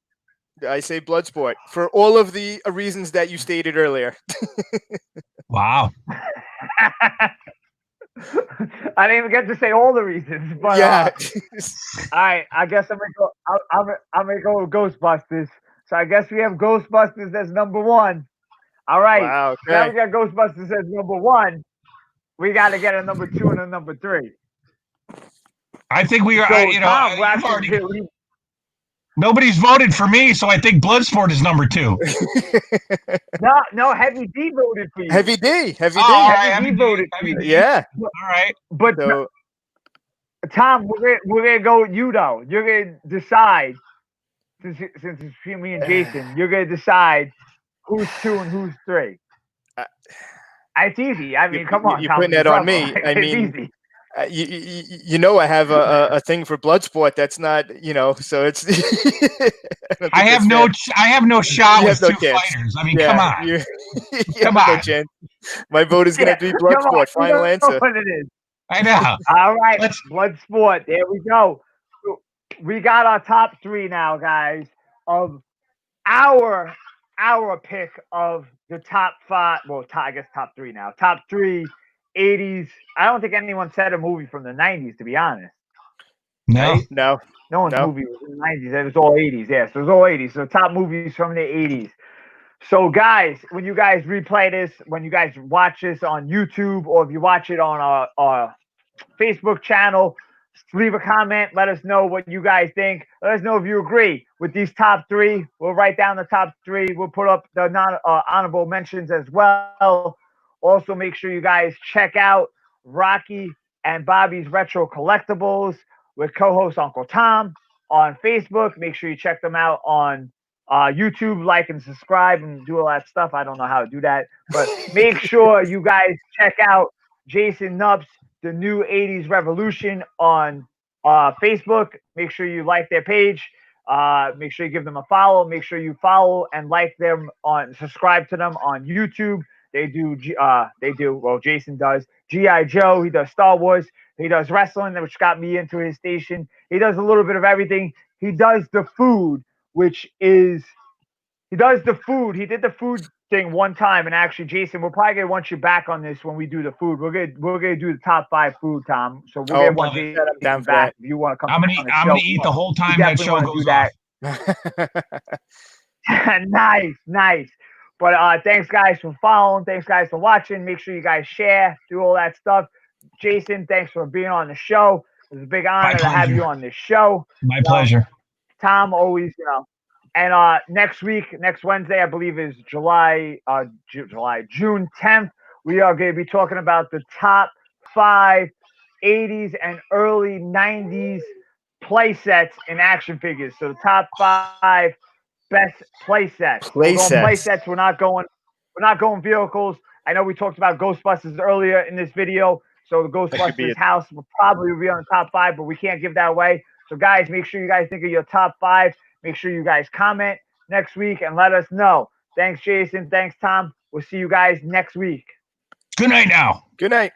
A: I say Bloodsport for all of the reasons that you stated earlier.
C: Wow.
B: I didn't even get to say all the reasons, but
A: Yeah.
B: all right. I guess I'm gonna go. I'm gonna go with Ghostbusters. So I guess we have Ghostbusters as number one. All right.
A: Wow.
B: So now
A: Okay.
B: we got Ghostbusters as number one. We got to get a number two and a number three.
C: I think we are.
B: So,
C: you've
B: Tom,
C: already, nobody's voted for me, so I think Bloodsport is number two.
B: No, Heavy D voted for you.
A: Heavy D. Heavy D.
C: Oh,
B: Heavy D voted for you.
A: Yeah.
C: All right.
B: But
A: So
B: Tom, we're gonna go with you though. You're gonna decide since it's between me and Jason. You're gonna decide who's two and who's three. It's easy. I mean, come on,
A: you're
B: Tom,
A: putting that on me. I mean,
B: easy.
A: you know, I have a thing for Bloodsport. That's not, so it's.
C: I have no shot
A: You
C: with
A: have no
C: two
A: chance.
C: fighters. I mean, come on.
A: You
C: Come
A: have no
C: on.
A: chance. My vote is gonna be
B: Come on,
A: Bloodsport.
B: you
A: Final
B: know
A: answer.
B: what it is.
C: I know.
B: All right,
C: Let's-
B: Bloodsport. There we go. We got our top three now, guys, of our pick of the top five. Well, I guess top three now. Top three 80s. I don't think anyone said a movie from the 90s, to be honest.
C: No.
B: Right?
A: No.
B: No one's movie was in the 90s. It was all 80s. Yeah, so it was all 80s. So top movies from the 80s. So guys, when you guys replay this, when you guys watch this on YouTube, or if you watch it on our Facebook channel, leave a comment. Let us know what you guys think. Let us know if you agree with these top three. We'll write down the top three. We'll put up the honorable mentions as well. Also, make sure you guys check out Rocky and Bobby's Retro Collectibles with co-host Uncle Tom on Facebook. Make sure you check them out on YouTube, like and subscribe and do all that stuff. I don't know how to do that, but make sure you guys check out Jason Knupp's The New 80s Revolution on Facebook. Make sure you like their page. Make sure you give them a follow. Make sure you follow and like them subscribe to them on YouTube. They do, well, Jason does G.I. Joe. He does Star Wars. He does wrestling, which got me into his station. He does a little bit of everything. He does the food, he did the food thing one time, and actually, Jason, we're probably gonna want you back on this when we do the food. We're gonna do the top 5 food, Tom. So we're gonna want Jason
A: down
B: back if you want to come.
C: I'm gonna eat the whole time that show goes
B: off. Nice. But thanks guys for following. Thanks guys for watching. Make sure you guys share, do all that stuff. Jason, thanks for being on the show. It was a big honor to have you on this show.
C: My pleasure.
B: Tom, always, And next Wednesday, I believe is June 10th. We are going to be talking about the top 5 80s and early 90s play sets in action figures. So the top 5 best play sets. We're going play sets. We're not going vehicles. I know we talked about Ghostbusters earlier in this video. So the Ghostbusters house will probably be on the top 5, but we can't give that away. So guys, make sure you guys think of your top 5. Make sure you guys comment next week and let us know. Thanks, Jason. Thanks, Tom. We'll see you guys next week.
C: Good night now.
A: Good night.